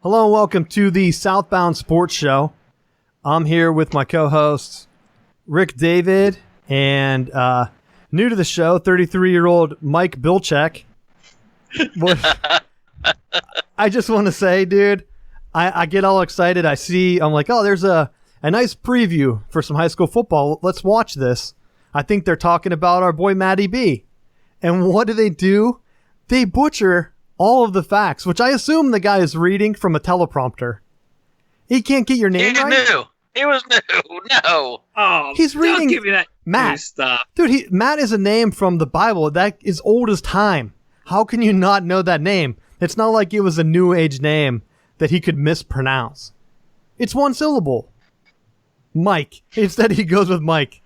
Hello and welcome to the Southbound Sports Show. I'm here with my co-hosts, Rick David, and new to the show, 33-year-old Mike Bilchek. I just want to say, dude, I get all excited. I'm like, oh, there's a nice preview for some high school football. Let's watch this. I think they're talking about our boy Matty B. And what do? They butcher all of the facts, which I assume the guy is reading from a teleprompter. He can't get your name right? He was new. No. Oh, he's reading. Don't give me that Matt. Stuff. Dude, Matt is a name from the Bible that is old as time. How can you not know that name? It's not like it was a new age name that he could mispronounce. It's one syllable. Mike. Instead, he goes with Mike.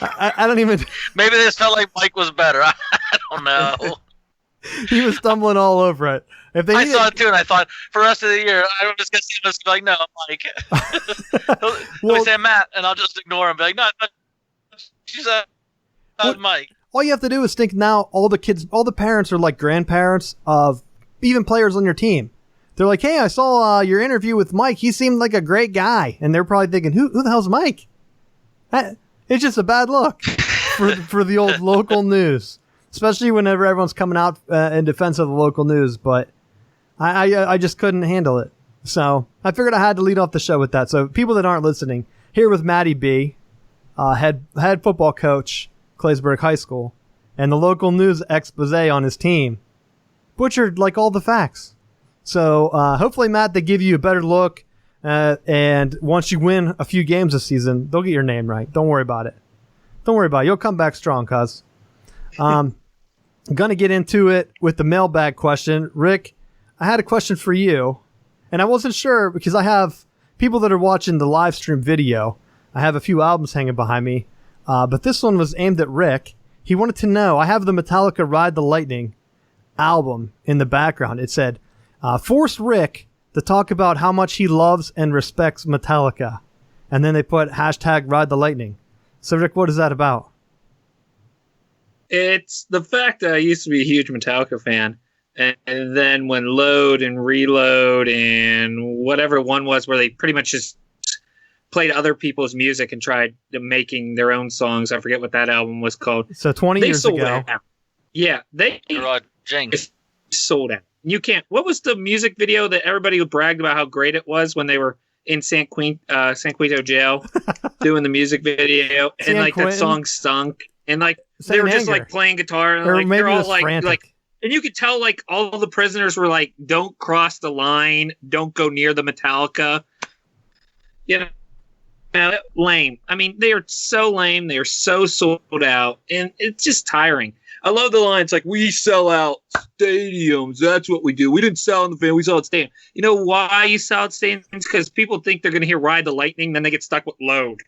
I don't even... Maybe they felt like Mike was better. I don't know. He was stumbling all over it. I saw it too, and I thought, for the rest of the year, I'm just going to see him just be like, no, Mike. He'll say Matt, and I'll just ignore him. Be like, no, she's Mike. All you have to do is think now all the parents are like grandparents of even players on your team. They're like, hey, I saw your interview with Mike. He seemed like a great guy. And they're probably thinking, who the hell's Mike? It's just a bad look for the old local news, especially whenever everyone's coming out in defense of the local news. But I just couldn't handle it. So I figured I had to lead off the show with that. So people that aren't listening, here with Matty B, head football coach, Claysburg High School, and the local news expose on his team, butchered like all the facts. So hopefully, Matt, they give you a better look. And once you win a few games this season, they'll get your name right. Don't worry about it. You'll come back strong, cuz. I'm going to get into it with the mailbag question. Rick, I had a question for you, and I wasn't sure because I have people that are watching the live stream video. I have a few albums hanging behind me, but this one was aimed at Rick. He wanted to know, I have the Metallica Ride the Lightning album in the background. It said, force Rick to talk about how much he loves and respects Metallica. And then they put hashtag Ride the Lightning. So, Rick, what is that about? It's the fact that I used to be a huge Metallica fan. And then when Load and Reload and whatever one was where they pretty much just played other people's music and tried making their own songs. I forget what that album was called. So 20 years ago. Out. Yeah, they sold out. You can't. What was the music video that everybody bragged about how great it was when they were in San Quinto jail doing the music video and like that song stunk and like they were just like playing guitar and like they're all like and you could tell like all the prisoners were like, don't cross the line, don't go near the Metallica. You know, lame. I mean, they are so lame. They are so sold out, and it's just tiring. I love the line. It's like, we sell out stadiums. That's what we do. We didn't sell in the fan. We sell out stadiums. You know why you sell out stadiums? Because people think they're going to hear Ride the Lightning. Then they get stuck with Load.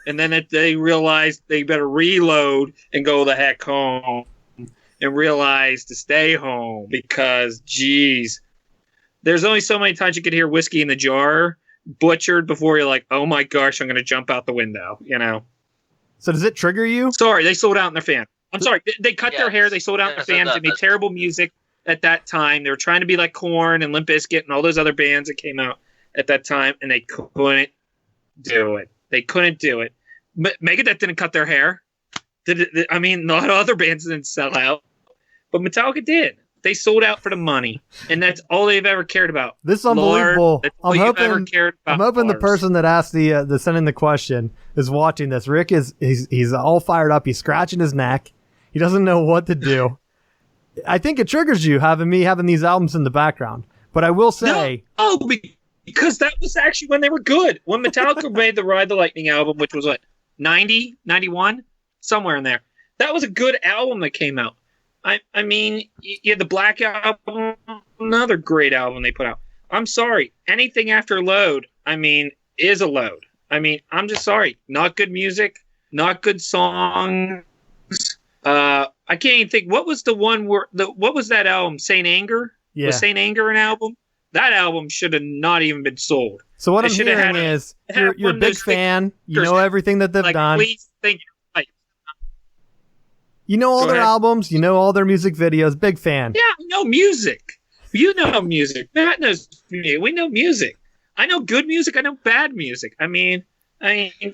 And then they realize they better reload and go the heck home and realize to stay home because, geez, there's only so many times you could hear Whiskey in the Jar butchered before you're like, oh my gosh, I'm going to jump out the window, you know? So does it trigger you? Sorry, they sold out in their fan. I'm sorry. They cut their hair. They sold out their fans. They made terrible music at that time. They were trying to be like Korn and Limp Bizkit and all those other bands that came out at that time, and they couldn't do it. Megadeth didn't cut their hair. I mean, a lot of other bands didn't sell out, but Metallica did. They sold out for the money, and that's all they've ever cared about. This is unbelievable. I'm hoping the person that asked the sent in the question is watching this. Rick he's all fired up. He's scratching his neck. He doesn't know what to do. I think it triggers you having these albums in the background. But I will say, because that was actually when they were good. When Metallica made the Ride the Lightning album, which was what 90, 91, somewhere in there. That was a good album that came out. I mean, you had the Black Album, another great album they put out. I'm sorry. Anything after Load, I mean, is a load. I mean, I'm just sorry. Not good music, not good songs. I can't even think. What was the one what was that album? Saint Anger? Yeah. Was Saint Anger an album? That album should have not even been sold. So what I'm hearing is you're a big fan. You know everything that they've done. Please think. You know all their albums. You know all their music videos. Big fan. Yeah, I know music. You know music. Matt knows music. We know music. I know good music. I know bad music. I mean,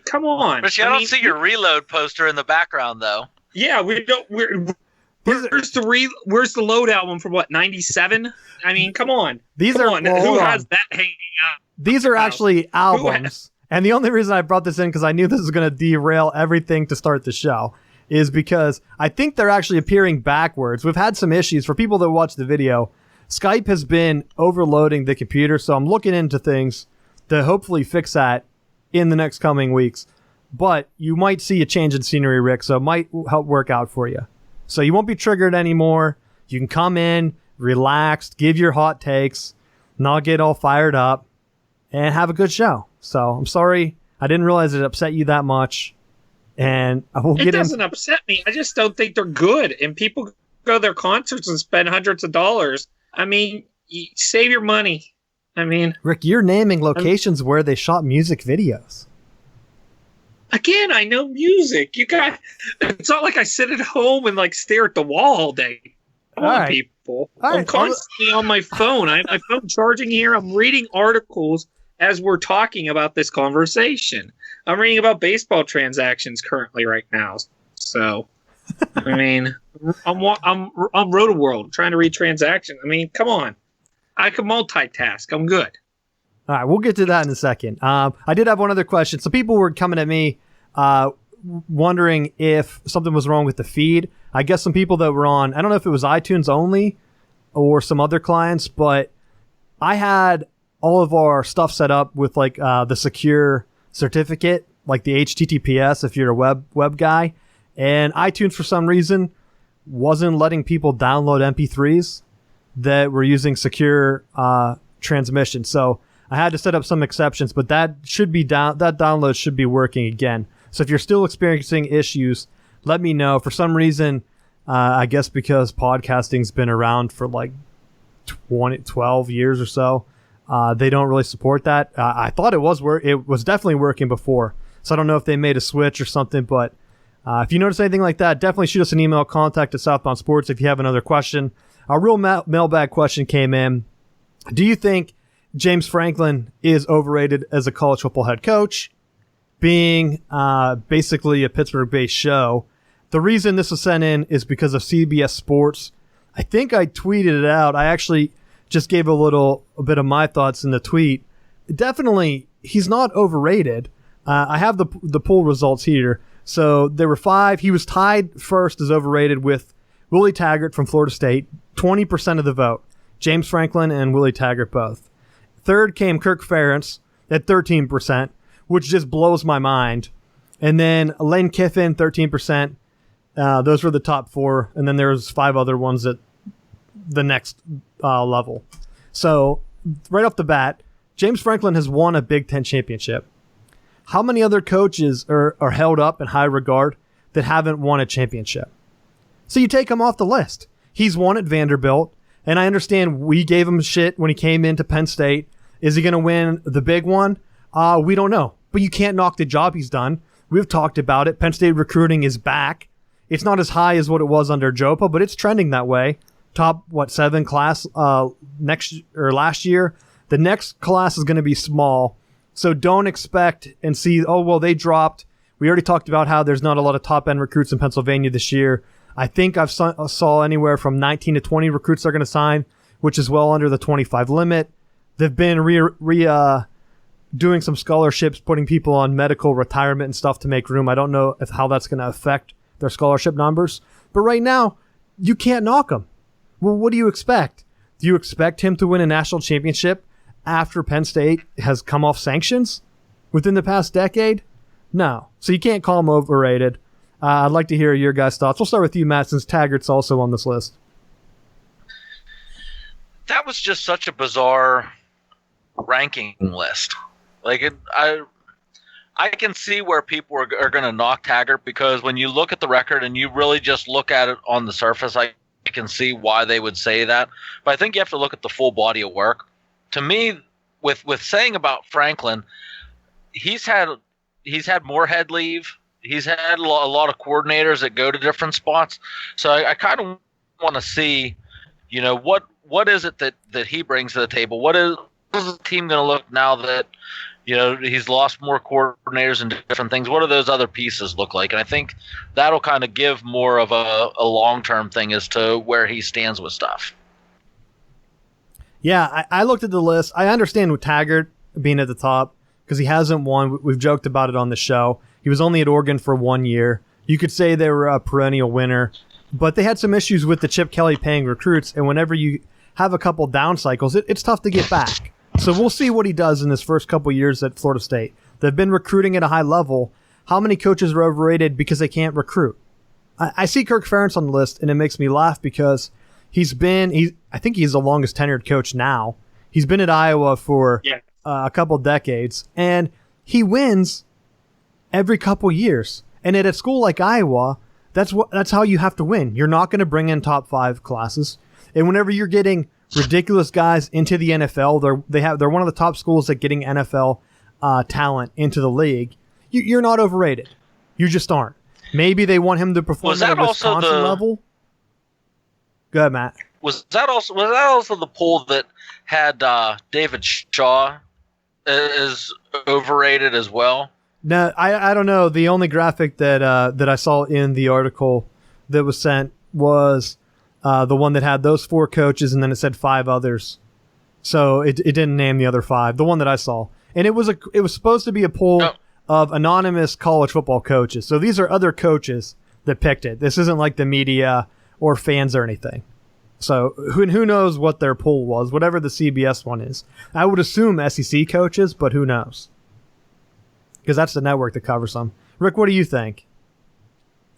come on. But I don't see your Reload poster in the background, though. Yeah, we don't. Where's the Load album from what, 97? I mean, come on. Who has that hanging out? These are actually albums. And the only reason I brought this in, because I knew this was going to derail everything to start the show, is because I think they're actually appearing backwards. We've had some issues. For people that watch the video, Skype has been overloading the computer, so I'm looking into things to hopefully fix that in the next coming weeks. But you might see a change in scenery, Rick, so it might help work out for you. So you won't be triggered anymore. You can come in, relaxed, give your hot takes, not get all fired up, and have a good show. So I'm sorry. I didn't realize it upset you that much. And I will It doesn't upset me. I just don't think they're good. And people go to their concerts and spend hundreds of dollars. I mean, save your money. I mean, Rick, you're naming locations where they shot music videos. Again, I know music. It's not like I sit at home and like stare at the wall all day. Come on, people. I'm constantly on my phone. I have my phone charging here. I'm reading articles as we're talking about this conversation. I'm reading about baseball transactions currently right now. So, I mean, I'm Roto-World trying to read transactions. I mean, come on. I can multitask. I'm good. All right, we'll get to that in a second. I did have one other question. So people were coming at me wondering if something was wrong with the feed. I guess some people that were on, I don't know if it was iTunes only or some other clients, but I had all of our stuff set up with like the secure certificate, like the HTTPS if you're a web guy. And iTunes, for some reason, wasn't letting people download MP3s that were using secure transmission. So I had to set up some exceptions, but that download should be working again. So if you're still experiencing issues, let me know. For some reason, I guess because podcasting's been around for like 12 years or so, they don't really support that. I thought it was definitely working before. So I don't know if they made a switch or something, but if you notice anything like that, definitely shoot us an email, contact at Southbound Sports if you have another question. Our real mailbag question came in. Do you think James Franklin is overrated as a college football head coach, being basically a Pittsburgh-based show? The reason this was sent in is because of CBS Sports. I think I tweeted it out. I actually just gave a bit of my thoughts in the tweet. Definitely, he's not overrated. I have the poll results here. So there were 5. He was tied first as overrated with Willie Taggart from Florida State, 20% of the vote. James Franklin and Willie Taggart both. Third came Kirk Ferentz at 13%, which just blows my mind. And then Lane Kiffin, 13%. Those were the top 4. And then there's 5 other ones at the next level. So right off the bat, James Franklin has won a Big Ten championship. How many other coaches are held up in high regard that haven't won a championship? So you take him off the list. He's won at Vanderbilt. And I understand we gave him shit when he came into Penn State. Is he going to win the big one? We don't know. But you can't knock the job he's done. We've talked about it. Penn State recruiting is back. It's not as high as what it was under Jopa, but it's trending that way. Top, 7 class last year. The next class is going to be small. So don't expect and see, they dropped. We already talked about how there's not a lot of top-end recruits in Pennsylvania this year. I think I've saw anywhere from 19 to 20 recruits are going to sign, which is well under the 25 limit. They've been doing some scholarships, putting people on medical retirement and stuff to make room. I don't know how that's going to affect their scholarship numbers. But right now, you can't knock them. Well, what do you expect? Do you expect him to win a national championship after Penn State has come off sanctions within the past decade? No. So you can't call him overrated. I'd like to hear your guys' thoughts. We'll start with you, Matt, since Taggart's also on this list. That was just such a bizarre ranking list. Like, I can see where people are going to knock Taggart, because when you look at the record and you really just look at it on the surface, I can see why they would say that. But I think you have to look at the full body of work. To me, with saying about Franklin, he's had more head leave. He's had a lot of coordinators that go to different spots. So I kind of want to see, what what is it that he brings to the table? What is the team going to look now that he's lost more coordinators and different things? What do those other pieces look like? And I think that'll kind of give more of a long-term thing as to where he stands with stuff. Yeah, I looked at the list. I understand with Taggart being at the top because he hasn't won. We've joked about it on the show. He was only at Oregon for 1 year. You could say they were a perennial winner, but they had some issues with the Chip Kelly paying recruits, and whenever you have a couple down cycles, it's tough to get back. So we'll see what he does in his first couple years at Florida State. They've been recruiting at a high level. How many coaches are overrated because they can't recruit? I see Kirk Ferentz on the list, and it makes me laugh because I think he's the longest tenured coach now. He's been at Iowa for a couple decades, and he wins every couple years. And at a school like Iowa, that's how you have to win. You're not going to bring in top 5 classes, and whenever you're getting ridiculous guys into the NFL, they're one of the top schools at getting NFL talent into the league. You're not overrated. You just aren't. Maybe they want him to perform at a Wisconsin level. Go ahead, Matt. Was that also the poll that had David Shaw is overrated as well? No, I don't know. The only graphic that I saw in the article that was sent was the one that had those 4 coaches, and then it said 5 others. So it didn't name the other 5. The one that I saw, and it was supposed to be a poll of anonymous college football coaches. So these are other coaches that picked it. This isn't like the media or fans or anything. So who knows what their poll was, whatever the CBS one is. I would assume SEC coaches, but who knows? Because that's the network that covers them. Rick, what do you think?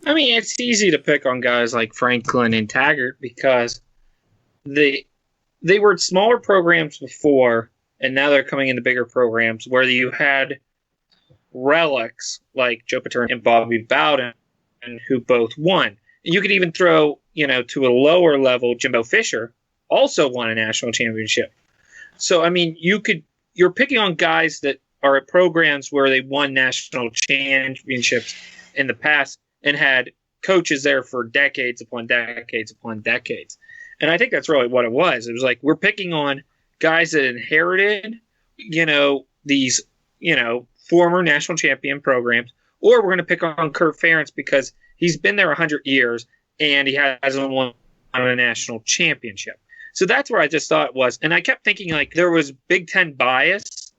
I mean, it's easy to pick on guys like Franklin and Taggart because they were smaller programs before, and now they're coming into bigger programs where you had relics like Joe Paterno and Bobby Bowden, who both won. You could even throw, to a lower level, Jimbo Fisher also won a national championship. So, I mean, you're picking on guys that are at programs where they won national championships in the past and had coaches there for decades upon decades upon decades. And I think that's really what it was. It was like we're picking on guys that inherited, these, former national champion programs, or we're going to pick on Kirk Ferentz because he's been there 100 years and he hasn't won a national championship. So that's where I just thought it was. And I kept thinking like there was Big Ten bias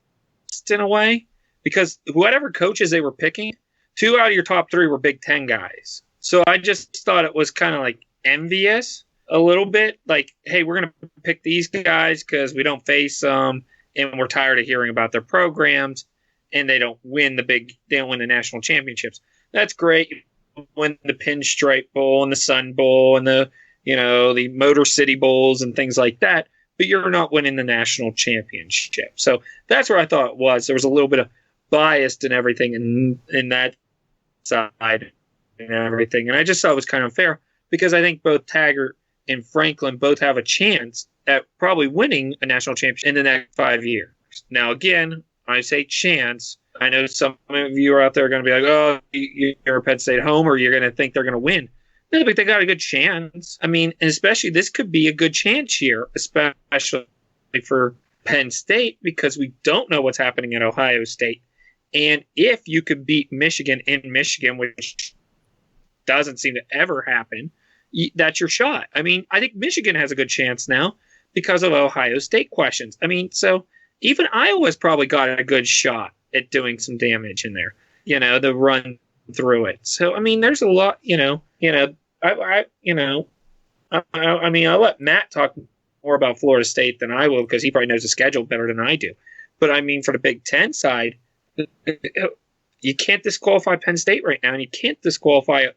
in a way because whatever coaches they were picking, 2 out of your top 3 were Big Ten guys. So I just thought it was kind of like envious a little bit. Like, hey, we're going to pick these guys because we don't face them and we're tired of hearing about their programs and they don't win the national championships. That's great. Win the Pinstripe Bowl and the Sun Bowl and the Motor City Bowls and things like that, but you're not winning the national championship. So that's where I thought it was. There was a little bit of bias and everything in that side and everything. And I just thought it was kind of unfair because I think both Taggart and Franklin both have a chance at probably winning a national championship in the next 5 years. Now, again, I say chance. I know some of you are out there going to be like, oh, you're a Penn State homer, you're going to think they're going to win. No, but they got a good chance. I mean, and especially this could be a good chance here, especially for Penn State, because we don't know what's happening at Ohio State. And if you could beat Michigan in Michigan, which doesn't seem to ever happen, that's your shot. I mean, I think Michigan has a good chance now because of Ohio State questions. I mean, so even Iowa's probably got a good shot at doing some damage in there, the run through it. So, I mean, there's a lot, I mean, I'll let Matt talk more about Florida State than I will because he probably knows the schedule better than I do. But I mean, for the Big Ten side, you can't disqualify Penn State right now, and you can't disqualify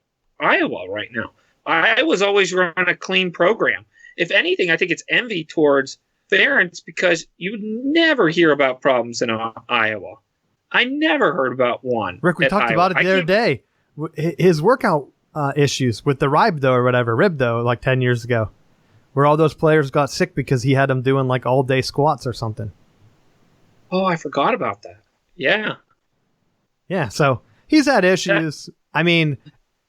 Iowa right now. Iowa's always run a clean program. If anything, I think it's envy towards Ferentz because you would never hear about problems in Iowa. I never heard about one. Rick, we talked about it the other day. His workout issues with the ribdo, like 10 years ago, where all those players got sick because he had them doing like all-day squats or something. Oh, I forgot about that. Yeah. Yeah, so he's had issues. I mean...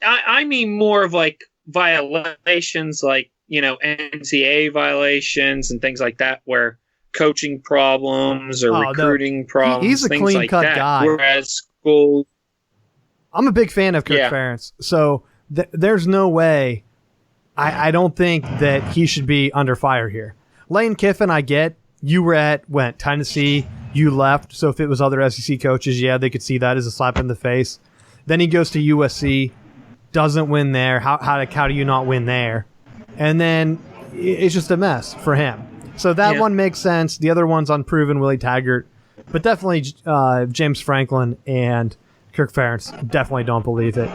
I mean more of like violations like NCAA violations and things like that, where coaching problems or recruiting problems. He's a things clean like cut that. guy. Whereas school, I'm a big fan of Kirk Ferentz, so there's no way. I don't think that he should be under fire here. Lane Kiffin, I get. You were at Tennessee. You left. So if it was other SEC coaches, they could see that as a slap in the face. Then he goes to USC, doesn't win there. How do you not win there? And then it's just a mess for him. So that one makes sense. The other one's unproven, Willie Taggart. But definitely James Franklin and Kirk Ferentz definitely don't believe it.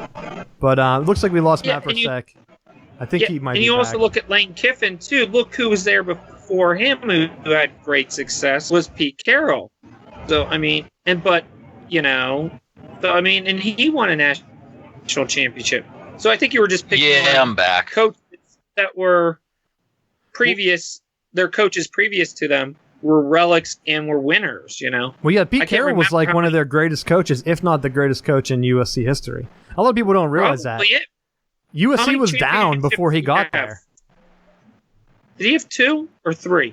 But it looks like we lost Matt for a sec. I think he might be And you back. also look at Lane Kiffin, too. Look who was there before him who had great success was Pete Carroll. So, and he won a national championship. So I think you were just picking I'm back. coaches that were previous, their coaches previous to them were relics and were winners, Well, Pete Carroll was like one of their greatest coaches, if not the greatest coach in USC history. A lot of people don't realize that. USC was down before he got there. Did he have 2 or 3?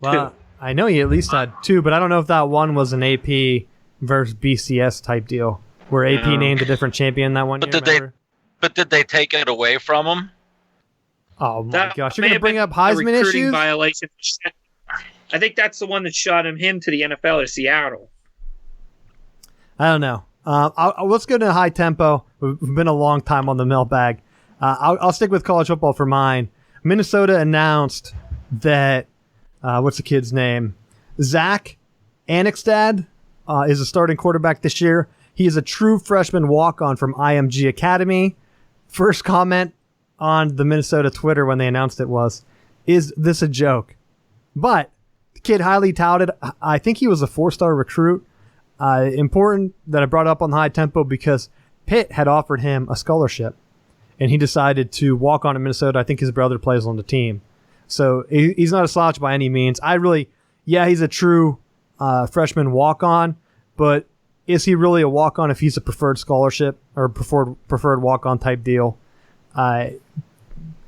Well, 2. I know he at least had 2, but I don't know if that one was an AP versus BCS type deal, where AP named a different champion that one year. But did they take it away from him? Oh my gosh! You're going to bring up Heisman issues? Violation. I think that's the one that shot him to the NFL to Seattle. I don't know. Let's go to high tempo. We've been a long time on the mailbag. I'll stick with college football for mine. Minnesota announced that what's the kid's name? Zach Annexstad is a starting quarterback this year. He is a true freshman walk-on from IMG Academy. First comment on the Minnesota Twitter when they announced it was, "Is this a joke?" But the kid highly touted. I think he was a 4-star recruit. Important that I brought up on the high tempo because Pitt had offered him a scholarship, and he decided to walk on to Minnesota. I think his brother plays on the team. So he's not a slouch by any means. He's a true freshman walk-on, but is he really a walk-on if he's a preferred scholarship or preferred walk-on type deal?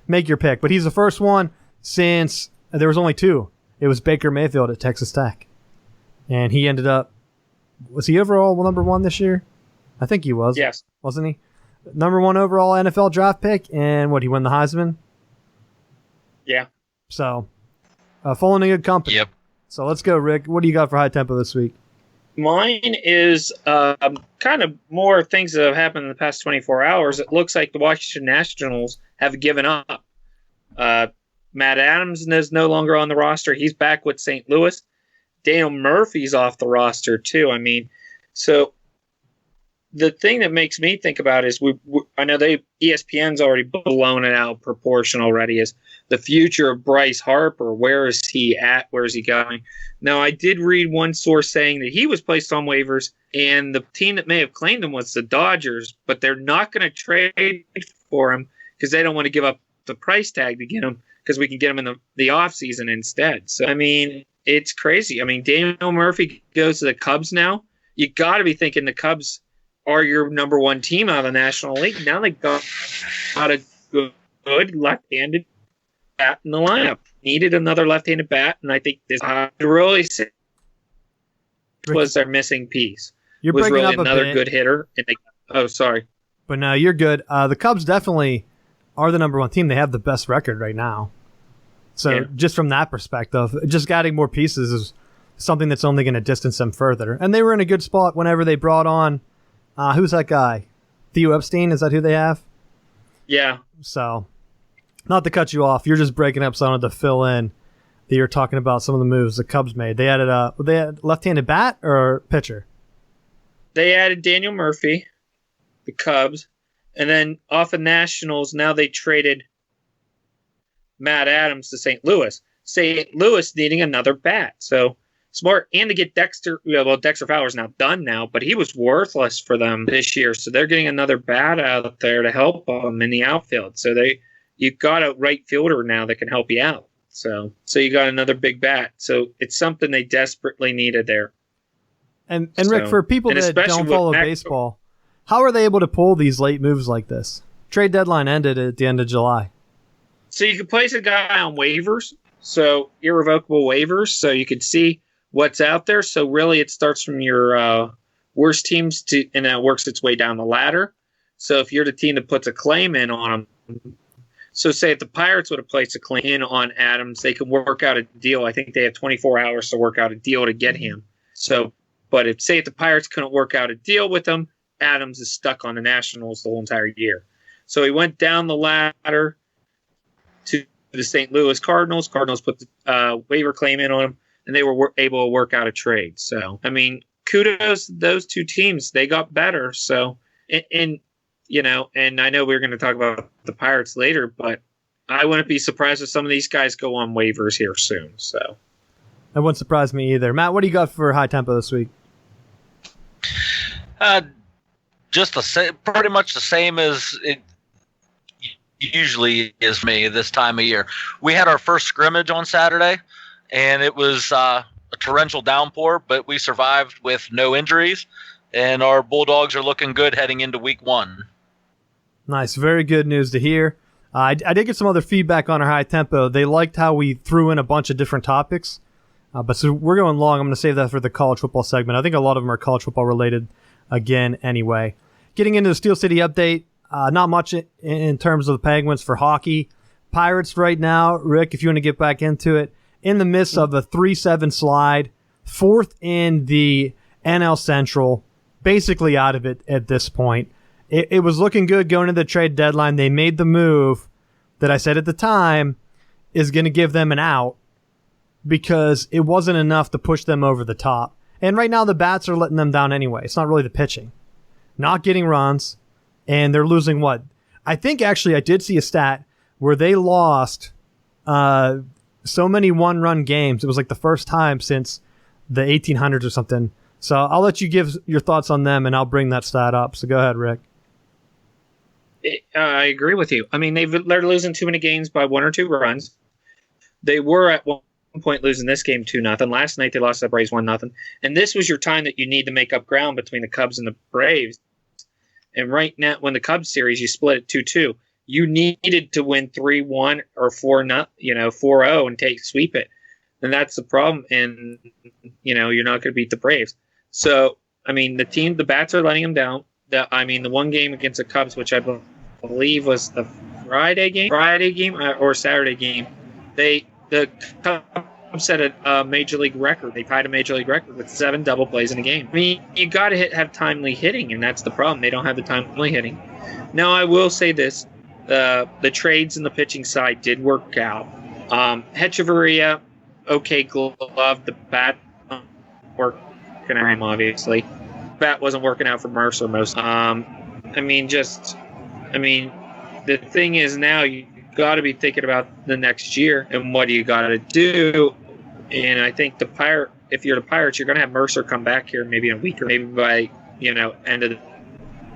Make your pick. But he's the first one since there was only 2. It was Baker Mayfield at Texas Tech. And he ended up, was he overall number 1 this year? I think he was. Yes. Wasn't he? Number 1 overall NFL draft pick. And he won the Heisman? Yeah. So, falling in good company. Yep. So let's go, Rick. What do you got for high tempo this week? Mine is kind of more things that have happened in the past 24 hours. It looks like the Washington Nationals have given up. Matt Adams is no longer on the roster. He's back with St. Louis. Daniel Murphy's off the roster, too. So the thing that makes me think about is I know ESPN's already blown it out of proportion already is the future of Bryce Harper. Where is he at? Where is he going? Now, I did read one source saying that he was placed on waivers, and the team that may have claimed him was the Dodgers, but they're not going to trade for him because they don't want to give up the price tag to get him because we can get him in the offseason instead. So, it's crazy. Daniel Murphy goes to the Cubs now. You got to be thinking the Cubs are your number 1 team out of the National League. Now they got a good left-handed bat in the lineup. Needed another left-handed bat, and I think this really was their missing piece. You're was breaking really up a another bit. good hitter. And sorry. But no, you're good. The Cubs definitely are the number 1 team. They have the best record right now. So just from that perspective, just adding more pieces is something that's only going to distance them further. And they were in a good spot whenever they brought on, who's that guy? Theo Epstein, is that who they have? Yeah. So, not to cut you off, you're just breaking up, so I wanted to fill in that you're talking about some of the moves the Cubs made. They added left-handed bat or pitcher? They added Daniel Murphy, the Cubs, and then off of Nationals, now they traded Matt Adams to St. Louis. St. Louis needing another bat. So smart. And to get Dexter, Dexter Fowler's now done now, but he was worthless for them this year. So they're getting another bat out there to help them in the outfield. So you've got a right fielder now that can help you out. So you got another big bat. So it's something they desperately needed there. And Rick, for people that don't follow baseball, how are they able to pull these late moves like this? Trade deadline ended at the end of July. So you can place a guy on waivers, so irrevocable waivers, so you can see what's out there. So really, it starts from your worst teams and it works its way down the ladder. So if you're the team that puts a claim in on them, so say if the Pirates would have placed a claim in on Adams, they could work out a deal. I think they have 24 hours to work out a deal to get him. So, but if the Pirates couldn't work out a deal with him, Adams is stuck on the Nationals the whole entire year. So he went down the ladder to the St. Louis Cardinals. Cardinals put the waiver claim in on him, and they were able to work out a trade. So, I mean, kudos to those two teams. They got better. So, and I know we're going to talk about the Pirates later, but I wouldn't be surprised if some of these guys go on waivers here soon. So that wouldn't surprise me either. Matt, what do you got for High Tempo this week? Just pretty much the same as it usually is me this time of year. We had our first scrimmage on Saturday, and it was a torrential downpour, but we survived with no injuries, and our Bulldogs are looking good heading into week 1. Nice. Very good news to hear. I did get some other feedback on our High Tempo. They liked how we threw in a bunch of different topics, but so we're going long. I'm going to save that for the college football segment. I think a lot of them are college football related again anyway. Getting into the Steel City update, not much in terms of the Penguins for hockey. Pirates right now, Rick, if you want to get back into it, in the midst of a 3-7 slide, 4th in the NL Central, basically out of it at this point. It was looking good going into the trade deadline. They made the move that I said at the time is going to give them an out because it wasn't enough to push them over the top. And right now the bats are letting them down anyway. It's not really the pitching. Not getting runs, and they're losing what? I think actually I did see a stat where they lost so many one-run games. It was like the first time since the 1800s or something. So I'll let you give your thoughts on them, and I'll bring that stat up. So go ahead, Rick. I agree with you. I mean, they're losing too many games by 1 or 2 runs. They were at one point losing this game 2-0. Last night they lost to the Braves 1-0. And this was your time that you need to make up ground between the Cubs and the Braves. And right now, when the Cubs series, you split it 2-2. You needed to win 3-1 or 4-0 and sweep it. And that's the problem. And, you're not going to beat the Braves. So, I mean, the bats are letting them down. The one game against the Cubs, which I believe was the Friday game or Saturday game, the Cubs set a major league record. They tied a major league record with 7 double plays in a game. I mean, you got to have timely hitting, and that's the problem. They don't have the timely hitting. Now, I will say this: the trades in the pitching side did work out. Hechavarria, okay, glove. The bat working out him, obviously. Bat wasn't working out for Mercer most. The thing is now you got to be thinking about the next year and what do you got to do. And I think if you're the Pirates, you're going to have Mercer come back here maybe in a week or maybe by end of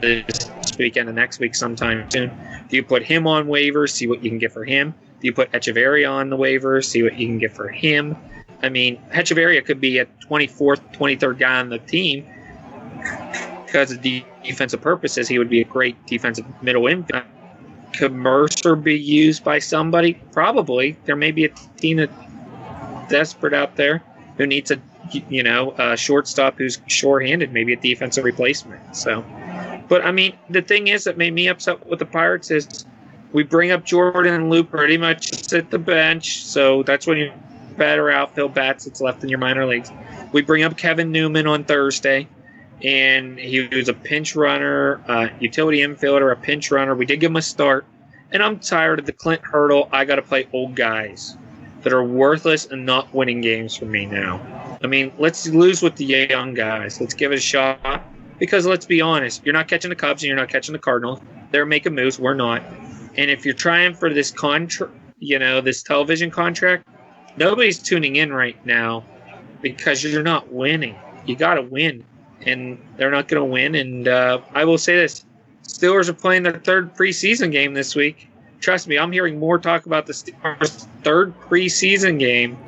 this weekend and next week sometime soon. Do you put him on waivers, see what you can get for him? Do you put Echeverria on the waivers, see what you can get for him? I mean, Echeverria could be a 24th, 23rd guy on the team. Because of defensive purposes, he would be a great defensive middle infield. Could Mercer be used by somebody? Probably. There may be a team that's desperate out there who needs a shortstop who's short-handed, maybe a defensive replacement. So, but I mean, the thing is that made me upset with the Pirates is we bring up Jordan and Lou pretty much at the bench, so that's when you better outfield bats that's left in your minor leagues. We bring up Kevin Newman on Thursday. And he was a pinch runner, utility infielder, a pinch runner. We did give him a start. And I'm tired of the Clint Hurdle, I got to play old guys that are worthless and not winning games for me now. I mean, let's lose with the young guys. Let's give it a shot. Because let's be honest, you're not catching the Cubs and you're not catching the Cardinals. They're making moves. We're not. And if you're trying for this this television contract, nobody's tuning in right now because you're not winning. You got to win. And they're not going to win. And I will say this. Steelers are playing their 3rd preseason game this week. Trust me, I'm hearing more talk about the Steelers' 3rd preseason game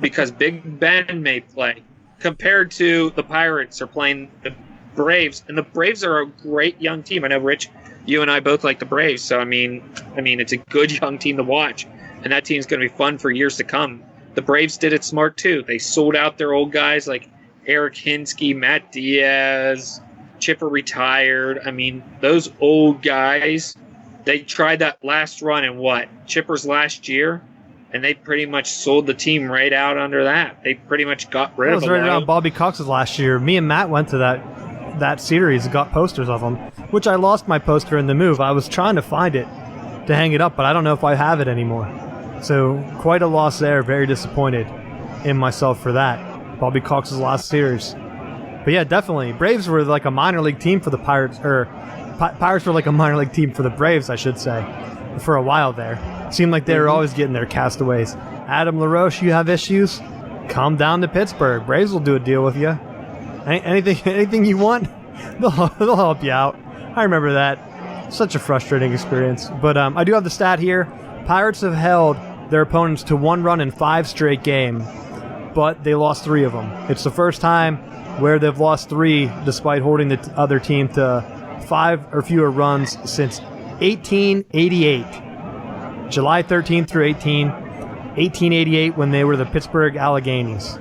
because Big Ben may play compared to the Pirates are playing the Braves, and the Braves are a great young team. I know, Rich, you and I both like the Braves, so I mean, it's a good young team to watch, and that team's going to be fun for years to come. The Braves did it smart too. They sold out their old guys like Eric Hinsky, Matt Diaz, Chipper retired. I mean, those old guys, they tried that last run in Chipper's last year, and they pretty much sold the team right out under that. They pretty much got rid of it. It was right around Bobby Cox's last year. Me and Matt went to that series and got posters of them, which I lost my poster in the move. I was trying to find it to hang it up, but I don't know if I have it anymore. So quite a loss there. Very disappointed in myself for that. Bobby Cox's last series. But yeah, definitely. Braves were like a minor league team for the Pirates, or Pirates were like a minor league team for the Braves, I should say, for a while there. Seemed like they were always getting their castaways. Adam LaRoche, you have issues? Come down to Pittsburgh. Braves will do a deal with you. Anything you want, they'll help you out. I remember that. Such a frustrating experience. But I do have the stat here. Pirates have held their opponents to 1 run in 5 straight games, but they lost 3 of them. It's the first time where they've lost 3 despite holding the other team to 5 or fewer runs since 1888. July 13th through 1888, when they were the Pittsburgh Alleghenies.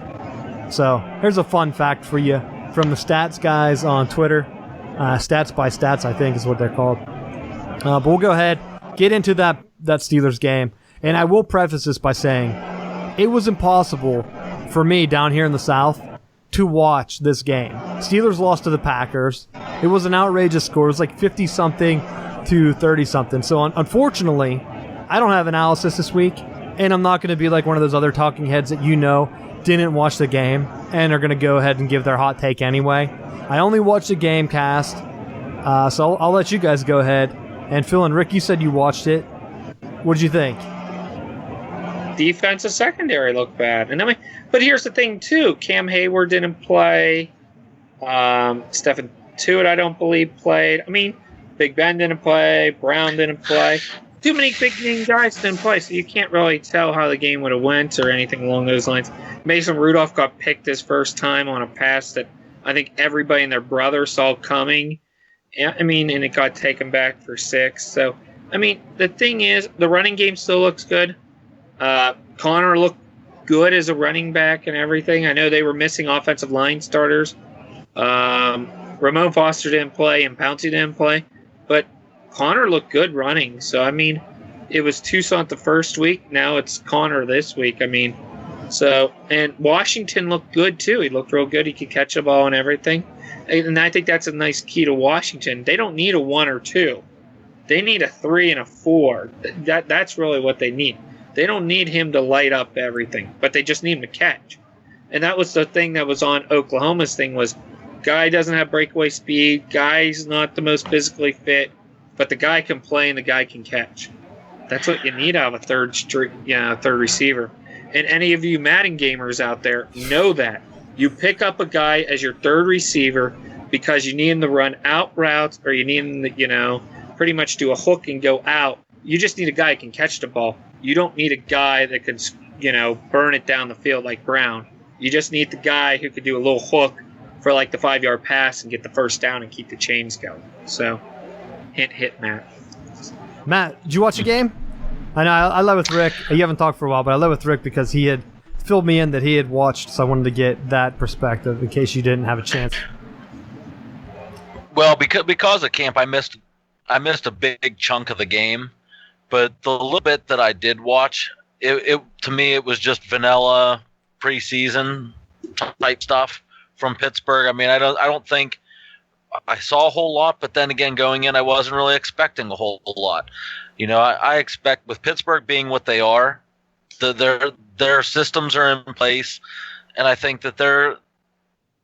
So here's a fun fact for you from the stats guys on Twitter. Stats by Stats, I think, is what they're called. But we'll go ahead, get into that Steelers game. And I will preface this by saying it was impossible for me down here in the South to watch this game. Steelers lost to the Packers. It was an outrageous score. It was like 50-something to 30-something. So unfortunately, I don't have analysis this week, and I'm not going to be like one of those other talking heads that didn't watch the game and are going to go ahead and give their hot take anyway. I only watched the game cast, so I'll let you guys go ahead. And Phil and Rick, you said you watched it. What did you think? Defensive secondary looked bad, but here's the thing too: Cam Hayward didn't play. Stephen Tuitt, I don't believe, played. Big Ben didn't play. Brown didn't play. Too many big name guys didn't play, so you can't really tell how the game would have went or anything along those lines. Mason Rudolph got picked his first time on a pass that I think everybody and their brother saw coming. And it got taken back for 6. So, the thing is, the running game still looks good. Connor looked good as a running back and everything. I know they were missing offensive line starters. Ramon Foster didn't play and Pouncey didn't play. But Connor looked good running. So, it was Toussaint the first week. Now it's Connor this week. And Washington looked good too. He looked real good. He could catch the ball and everything. And I think that's a nice key to Washington. They don't need a 1 or 2. They need a 3 and a 4. That's really what they need. They don't need him to light up everything, but they just need him to catch. And that was the thing that was on Oklahoma's thing was guy doesn't have breakaway speed, guy's not the most physically fit, but the guy can play and the guy can catch. That's what you need out of a third receiver. And any of you Madden gamers out there know that. You pick up a guy as your third receiver because you need him to run out routes or you need him to, pretty much do a hook and go out. You just need a guy who can catch the ball. You don't need a guy that can, burn it down the field like Brown. You just need the guy who could do a little hook for like the 5-yard pass and get the first down and keep the chains going. So, hint, Matt. Matt, did you watch the game? I know I led with Rick. You haven't talked for a while, but I led with Rick because he had filled me in that he had watched, so I wanted to get that perspective in case you didn't have a chance. Well, because of camp, I missed a big chunk of the game, but the little bit that I did watch, it to me it was just vanilla preseason type stuff from Pittsburgh. I don't think I saw a whole lot, but then again, going in, I wasn't really expecting a whole lot. I expect with Pittsburgh being what they are, their systems are in place, and I think that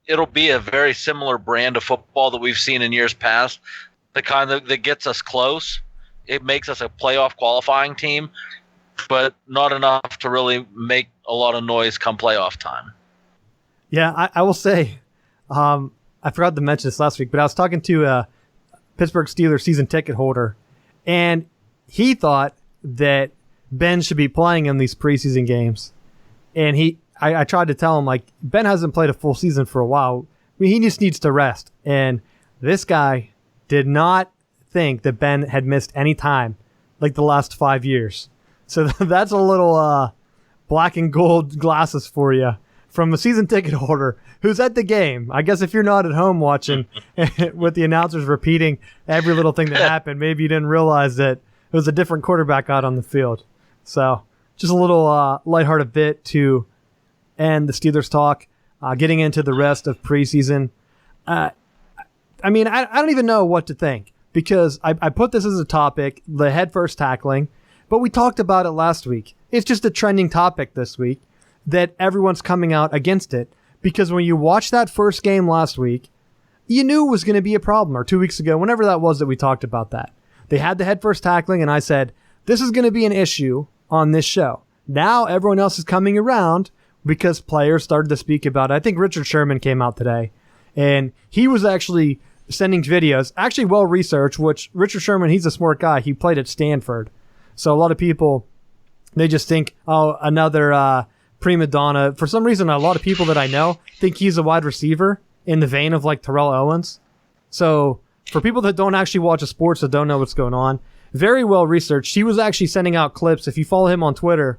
it'll be a very similar brand of football that we've seen in years past. The kind that gets us close. It makes us a playoff qualifying team, but not enough to really make a lot of noise come playoff time. Yeah, I will say, I forgot to mention this last week, but I was talking to a Pittsburgh Steelers season ticket holder, and he thought that Ben should be playing in these preseason games. And I tried to tell him, Ben hasn't played a full season for a while. mean, he just needs to rest. And this guy did not think that Ben had missed any time like the last 5 years. So that's a little black and gold glasses for you from a season ticket holder who's at the game. I guess if you're not at home watching with the announcers repeating every little thing that happened, maybe you didn't realize that it was a different quarterback out on the field. So just a little lighthearted bit to end the Steelers talk, getting into the rest of preseason. I mean, I don't even know what to think because I put this as a topic, the head first tackling, but we talked about it last week. It's just a trending topic this week that everyone's coming out against it because when you watched that first game last week, you knew it was going to be a problem, or 2 weeks ago, whenever that was that we talked about that. They had the head first tackling, and I said, this is going to be an issue on this show. Now everyone else is coming around because players started to speak about it. I think Richard Sherman came out today, and he was actually sending videos, actually well-researched, which Richard Sherman, he's a smart guy. He played at Stanford. So a lot of people, they just think, oh, another prima donna. For some reason, a lot of people that I know think he's a wide receiver in the vein of like Terrell Owens. So for people that don't actually watch the sports, that don't know what's going on, very well researched. He was actually sending out clips, if you follow him on Twitter,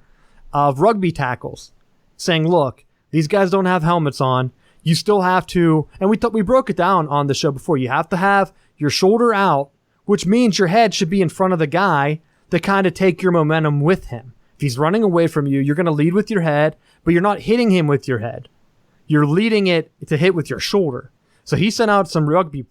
of rugby tackles saying, look, these guys don't have helmets on. You still have to, and we broke it down on the show before, you have to have your shoulder out, which means your head should be in front of the guy to kind of take your momentum with him. If he's running away from you, you're going to lead with your head, but you're not hitting him with your head. You're leading it to hit with your shoulder. So he sent out some rugby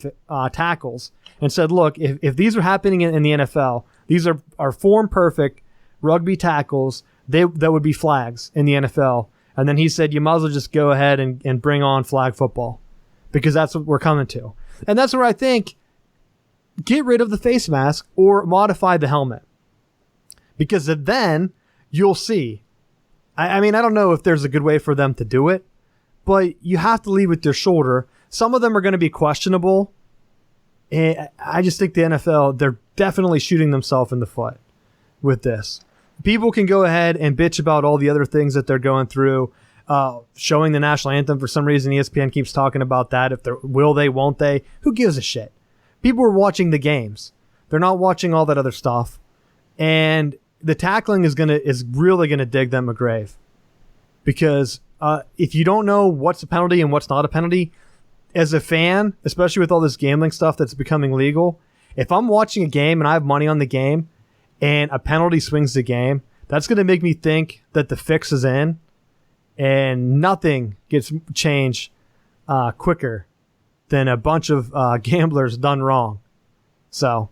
tackles and said, look, if these are happening in the NFL, these are form perfect rugby tackles, that would be flags in the NFL. And then he said, you might as well just go ahead and bring on flag football because that's what we're coming to. And that's where I think get rid of the face mask or modify the helmet because then you'll see. I mean, I don't know if there's a good way for them to do it, but you have to lead with your shoulder. Some of them are going to be questionable. And I just think the NFL, they're definitely shooting themselves in the foot with this. People can go ahead and bitch about all the other things that they're going through. Showing the national anthem, for some reason, ESPN keeps talking about that. If will they, won't they? Who gives a shit? People are watching the games. They're not watching all that other stuff. And the tackling is really gonna dig them a grave. Because if you don't know what's a penalty and what's not a penalty, as a fan, especially with all this gambling stuff that's becoming legal, if I'm watching a game and I have money on the game and a penalty swings the game, that's going to make me think that the fix is in and nothing gets changed quicker than a bunch of gamblers done wrong. So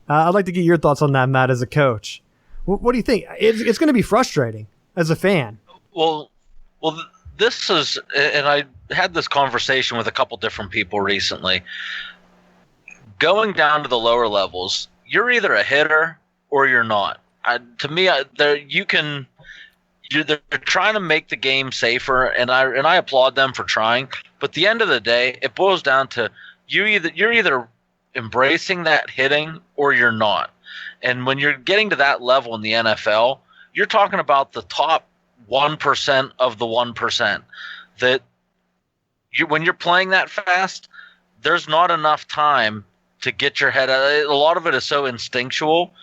I'd like to get your thoughts on that, Matt, as a coach. What do you think? It's going to be frustrating as a fan. Well, this is, and I had this conversation with a couple different people recently. Going down to the lower levels, you're either a hitter or you're not. To me, they're trying to make the game safer, and I applaud them for trying. But at the end of the day, it boils down to you're either embracing that hitting or you're not. And when you're getting to that level in the NFL, you're talking about the top 1% of the 1%. That when you're playing that fast, there's not enough time to get your head out. A lot of it is so instinctual,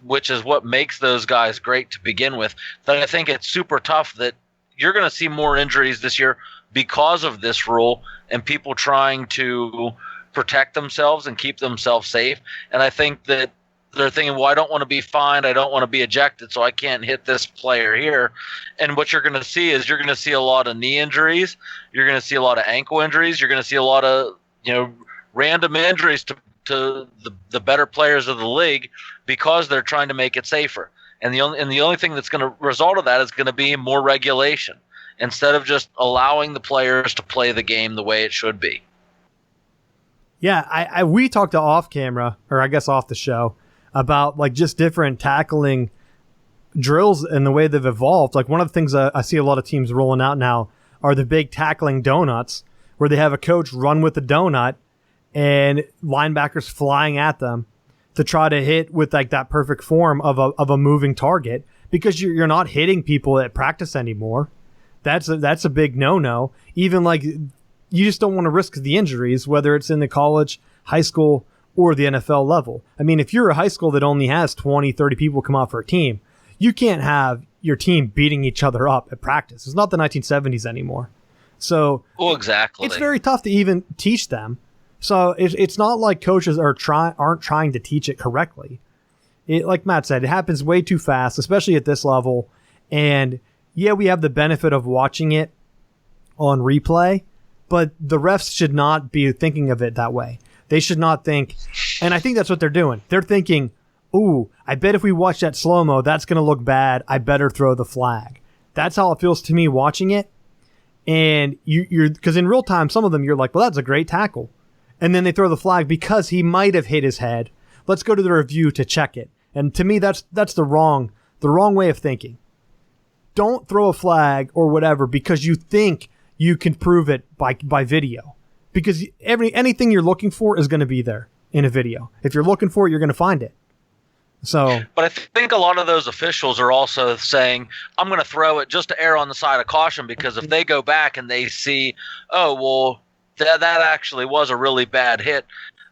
which is what makes those guys great to begin with, that I think it's super tough that you're going to see more injuries this year because of this rule and people trying to protect themselves and keep themselves safe. And I think that they're thinking, well, I don't want to be fined. I don't want to be ejected, so I can't hit this player here. And what you're going to see is you're going to see a lot of knee injuries. You're going to see a lot of ankle injuries. You're going to see a lot of, random injuries to the better players of the league because they're trying to make it safer. And the only thing that's going to result of that is going to be more regulation instead of just allowing the players to play the game the way it should be. Yeah, we talked to off camera, or I guess off the show, about like just different tackling drills and the way they've evolved. Like one of the things I see a lot of teams rolling out now are the big tackling donuts, where they have a coach run with the donut and linebackers flying at them to try to hit with like that perfect form of a moving target, because you're not hitting people at practice anymore. That's a big no-no. Even like, you just don't want to risk the injuries, whether it's in the college, high school, or the NFL level. I mean, if you're a high school that only has 20, 30 people come out for a team, you can't have your team beating each other up at practice. It's not the 1970s anymore. So exactly. It's very tough to even teach them. So it's not like coaches aren't trying to teach it correctly. Like Matt said, it happens way too fast, especially at this level. And yeah, we have the benefit of watching it on replay, but the refs should not be thinking of it that way. They should not think, and I think that's what they're doing. They're thinking, ooh, I bet if we watch that slow-mo, that's going to look bad. I better throw the flag. That's how it feels to me watching it. And you're because in real time, some of them you're like, well, that's a great tackle. And then they throw the flag because he might have hit his head. Let's go to the review to check it. And to me, that's the wrong way of thinking. Don't throw a flag or whatever because you think you can prove it by video. Because anything you're looking for is going to be there in a video. If you're looking for it, you're going to find it. So, but I think a lot of those officials are also saying, I'm going to throw it just to err on the side of caution, because if they go back and they see, oh, well, that actually was a really bad hit,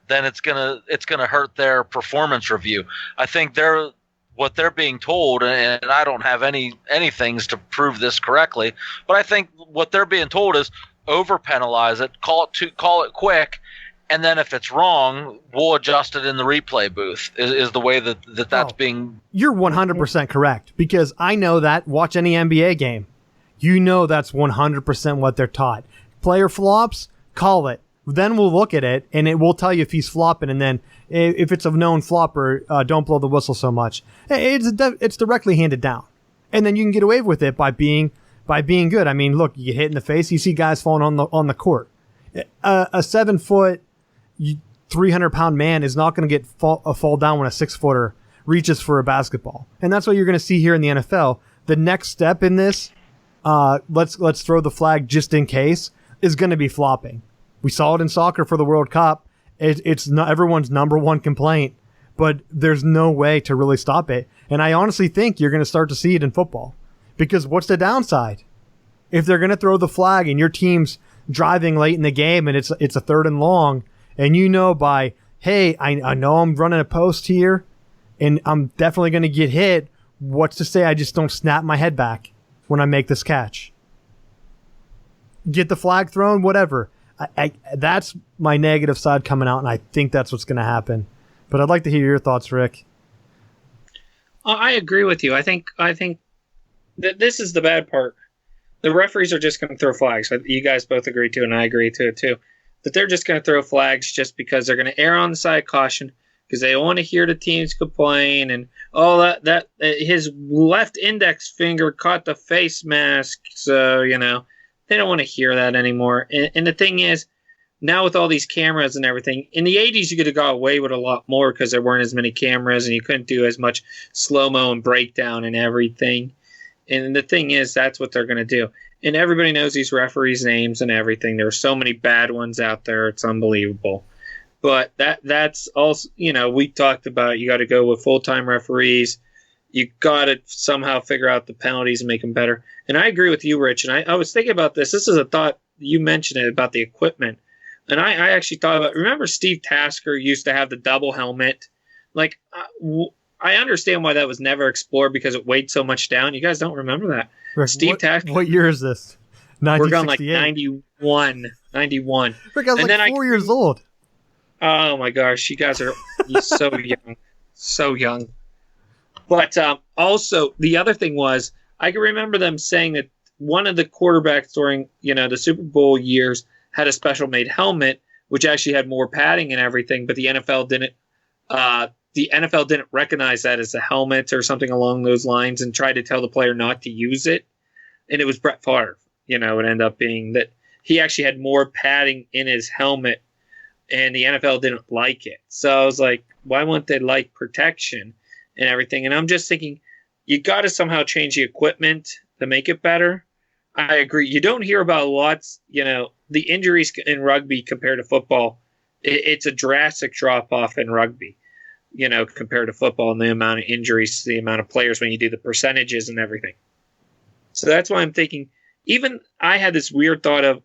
then it's gonna hurt their performance review. I think what they're being told, and I don't have any things to prove this correctly, but I think what they're being told is over penalize it, call it quick, and then if it's wrong, we'll adjust it in the replay booth. Is the way that's being. You're 100% correct, because I know that. Watch any NBA game, you know that's 100% what they're taught. Player flops, call it. Then we'll look at it, and it will tell you if he's flopping. And then if it's a known flopper, don't blow the whistle so much. It's directly handed down, and then you can get away with it by being good. I mean, look, you get hit in the face. You see guys falling on the court. A 7-foot, 300-pound man is not going to get fall down when a 6-footer reaches for a basketball, and that's what you're going to see here in the NFL. The next step in this, let's throw the flag just in case, is going to be flopping. We saw it in soccer for the World Cup. It's not everyone's number one complaint, but there's no way to really stop it. And I honestly think you're going to start to see it in football, because what's the downside? If they're going to throw the flag and your team's driving late in the game and it's a 3rd and long, and you know hey, I know I'm running a post here and I'm definitely going to get hit. What's to say I just don't snap my head back when I make this catch? Get the flag thrown, whatever. That's my negative side coming out, and I think that's what's going to happen. But I'd like to hear your thoughts, Rick. I agree with you. I think that this is the bad part. The referees are just going to throw flags. You guys both agree to, and I agree to it too. That they're just going to throw flags just because they're going to err on the side of caution, because they don't want to hear the teams complain and all that his left index finger caught the face mask, so they don't want to hear that anymore. And the thing is, now with all these cameras and everything, in the 80s you could have got away with a lot more because there weren't as many cameras and you couldn't do as much slow-mo and breakdown and everything. And the thing is, that's what they're going to do. And everybody knows these referees' names and everything. There are so many bad ones out there. It's unbelievable. But that's also, we talked about you got to go with full-time referees. You got to somehow figure out the penalties and make them better. And I agree with you, Rich. And I was thinking about this. This is a thought. You mentioned it about the equipment. And I actually thought about, remember Steve Tasker used to have the double helmet? Like, I understand why that was never explored because it weighed so much down. You guys don't remember that. Rick, Steve Tasker. What year is this? We're going like 91. Rick, I was like 4 years old. Oh my gosh, you guys are so young. So young. But also, the other thing was, I can remember them saying that one of the quarterbacks during, the Super Bowl years had a special made helmet, which actually had more padding and everything, but the NFL didn't. The NFL didn't recognize that as a helmet or something along those lines, and tried to tell the player not to use it. And it was Brett Favre. It ended up being that he actually had more padding in his helmet, and the NFL didn't like it. So I was like, why wouldn't they like protection and everything? And I'm just thinking, you got to somehow change the equipment to make it better. I agree. You don't hear about lots, the injuries in rugby compared to football. It's a drastic drop off in rugby, compared to football, and the amount of injuries, the amount of players when you do the percentages and everything. So that's why I'm thinking, even I had this weird thought of,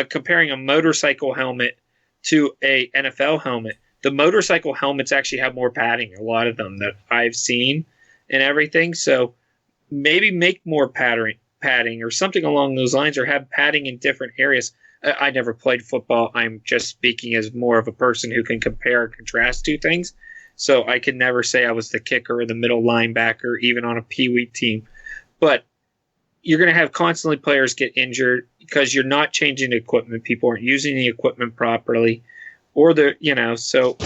comparing a motorcycle helmet to a NFL helmet. The motorcycle helmets actually have more padding, a lot of them that I've seen and everything. So maybe make more padding or something along those lines, or have padding in different areas. I never played football. I'm just speaking as more of a person who can compare and contrast two things. So I can never say I was the kicker or the middle linebacker, even on a peewee team. But you're going to have constantly players get injured because you're not changing the equipment. People aren't using the equipment properly, or so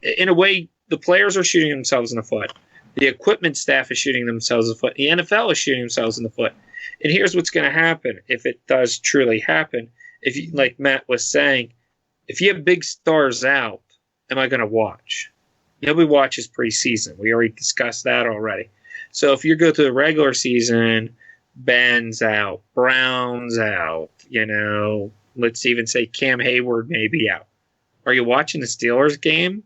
in a way, the players are shooting themselves in the foot. The equipment staff is shooting themselves in the foot. The NFL is shooting themselves in the foot. And here's what's going to happen if it does truly happen. If you, like Matt was saying, if you have big stars out, am I going to watch? Nobody watches preseason. We already discussed that already. So if you go through the regular season, Ben's out, Brown's out, let's even say Cam Hayward may be out. Are you watching the Steelers game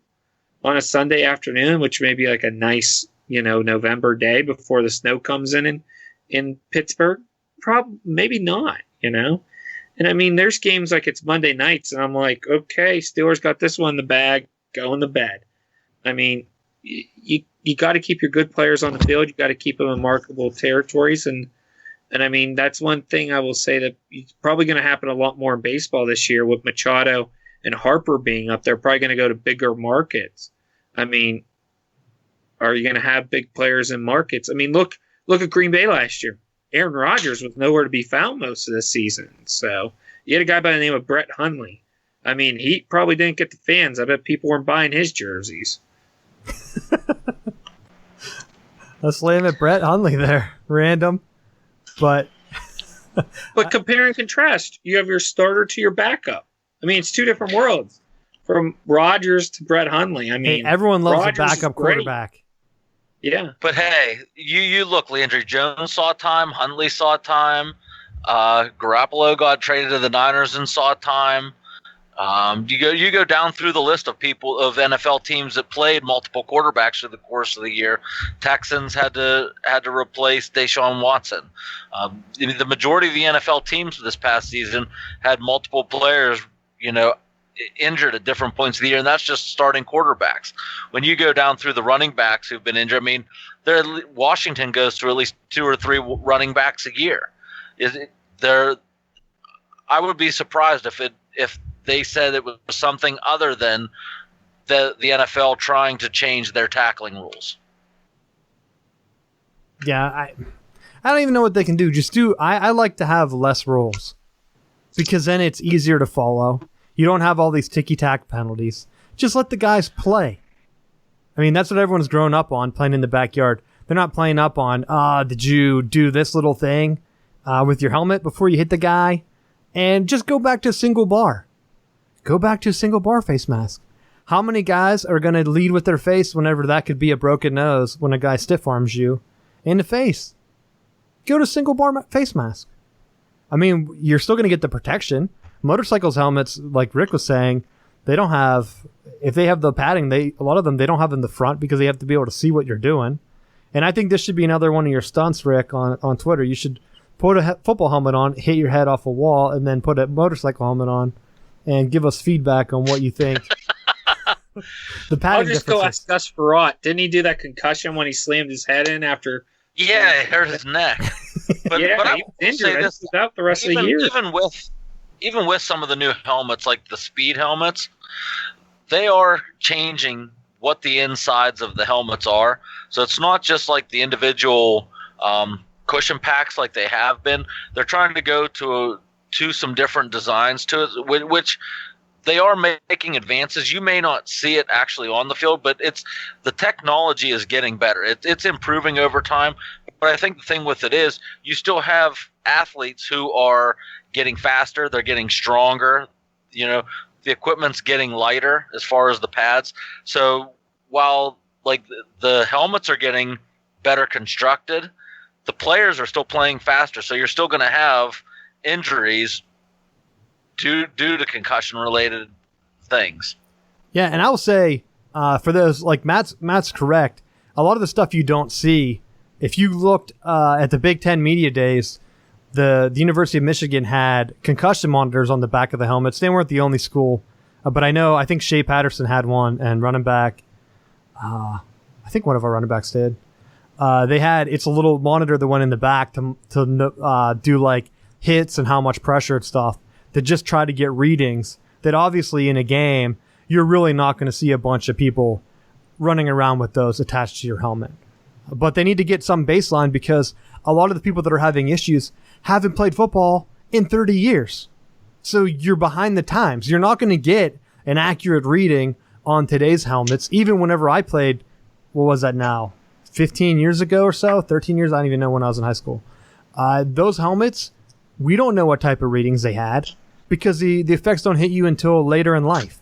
on a Sunday afternoon, which may be like a nice, November day before the snow comes in Pittsburgh? Probably, maybe not, And I mean, there's games like it's Monday nights, and I'm like, okay, Steelers got this one in the bag, go in the bed. I mean, you got to keep your good players on the field. You got to keep them in marketable territories, and I mean, that's one thing I will say that it's probably going to happen a lot more in baseball this year with Machado and Harper being up there. Probably going to go to bigger markets. I mean, are you going to have big players in markets? I mean, look at Green Bay last year. Aaron Rodgers was nowhere to be found most of the season. So you had a guy by the name of Brett Hundley. I mean, he probably didn't get the fans. I bet people weren't buying his jerseys. Let's slam at Brett Hundley there. Random. But compare and contrast. You have your starter to your backup. I mean, it's two different worlds. From Rodgers to Brett Hundley. I mean, everyone loves Rodgers a backup quarterback. Yeah. But hey, you look, Landry Jones saw time, Hundley saw time, Garoppolo got traded to the Niners and saw time. You go down through the list of people of NFL teams that played multiple quarterbacks through the course of the year. Texans had to replace Deshaun Watson. The majority of the NFL teams this past season had multiple players, injured at different points of the year, and that's just starting quarterbacks. When you go down through the running backs who've been injured, I mean, Washington goes through at least 2 or 3 running backs a year. I would be surprised if they said it was something other than the NFL trying to change their tackling rules. Yeah, I don't even know what they can do. I like to have less rules because then it's easier to follow. You don't have all these ticky-tack penalties. Just let the guys play. I mean, that's what everyone's grown up on, playing in the backyard. They're not playing up on, did you do this little thing with your helmet before you hit the guy? And just go back to a single bar. Go back to a single bar face mask. How many guys are going to lead with their face whenever that could be a broken nose when a guy stiff arms you in the face? Go to single bar face mask. I mean, you're still going to get the protection. Motorcycles helmets, like Rick was saying, they don't have, if they have the padding, a lot of them, they don't have in the front because they have to be able to see what you're doing. And I think this should be another one of your stunts, Rick, on Twitter. You should put a football helmet on, hit your head off a wall, and then put a motorcycle helmet on and give us feedback on what you think. The padding I'll just go ask Gus Farrat. Didn't he do that concussion when he slammed his head in after? Yeah, he hurt his neck. But he was injured. He was out the rest of the year. Even with some of the new helmets, like the speed helmets, they are changing what the insides of the helmets are. So it's not just like the individual cushion packs like they have been. They're trying to go to some different designs to it, which they are making advances. You may not see it actually on the field, but the technology is getting better. It's improving over time. But I think the thing with it is you still have athletes who are getting faster. They're getting stronger. The equipment's getting lighter as far as the pads. So while like the helmets are getting better constructed, the players are still playing faster. So you're still going to have injuries due to concussion-related things. Yeah, and I will say, for those, like Matt's correct, a lot of the stuff you don't see, if you looked at the Big Ten Media Days, the University of Michigan had concussion monitors on the back of the helmets. They weren't the only school, but I think Shea Patterson had one, and running back, I think one of our running backs did. It's a little monitor that went in the back to do like hits and how much pressure and stuff, to just try to get readings that obviously in a game, you're really not going to see a bunch of people running around with those attached to your helmet. But they need to get some baseline, because a lot of the people that are having issues haven't played football in 30 years. So you're behind the times. You're not going to get an accurate reading on today's helmets. Even whenever I played, what was that now? 15 years ago or so? 13 years? I don't even know when I was in high school. Those helmets, we don't know what type of readings they had, because the effects don't hit you until later in life.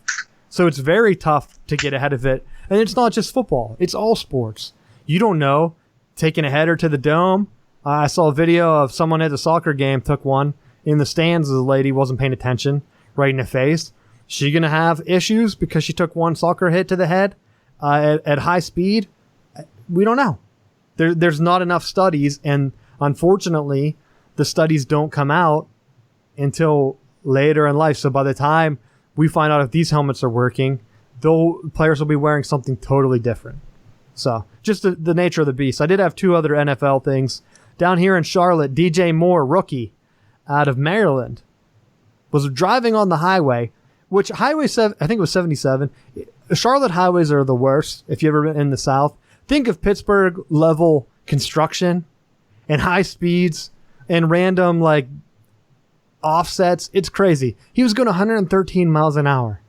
So it's very tough to get ahead of it. And it's not just football. It's all sports. You don't know. Taking a header to the dome. I saw a video of someone at a soccer game took one in the stands. The lady wasn't paying attention, right in the face. She going to have issues because she took one soccer hit to the head at high speed? We don't know. There's not enough studies, and unfortunately, the studies don't come out until later in life. So by the time we find out if these helmets are working, players will be wearing something totally different. So just the nature of the beast. I did have two other NFL things. Down here in Charlotte, DJ Moore, rookie out of Maryland, was driving on the highway, which Highway 7, I think it was 77. Charlotte highways are the worst if you've ever been in the South. Think of Pittsburgh level construction and high speeds and random like offsets. It's crazy. He was going 113 miles an hour.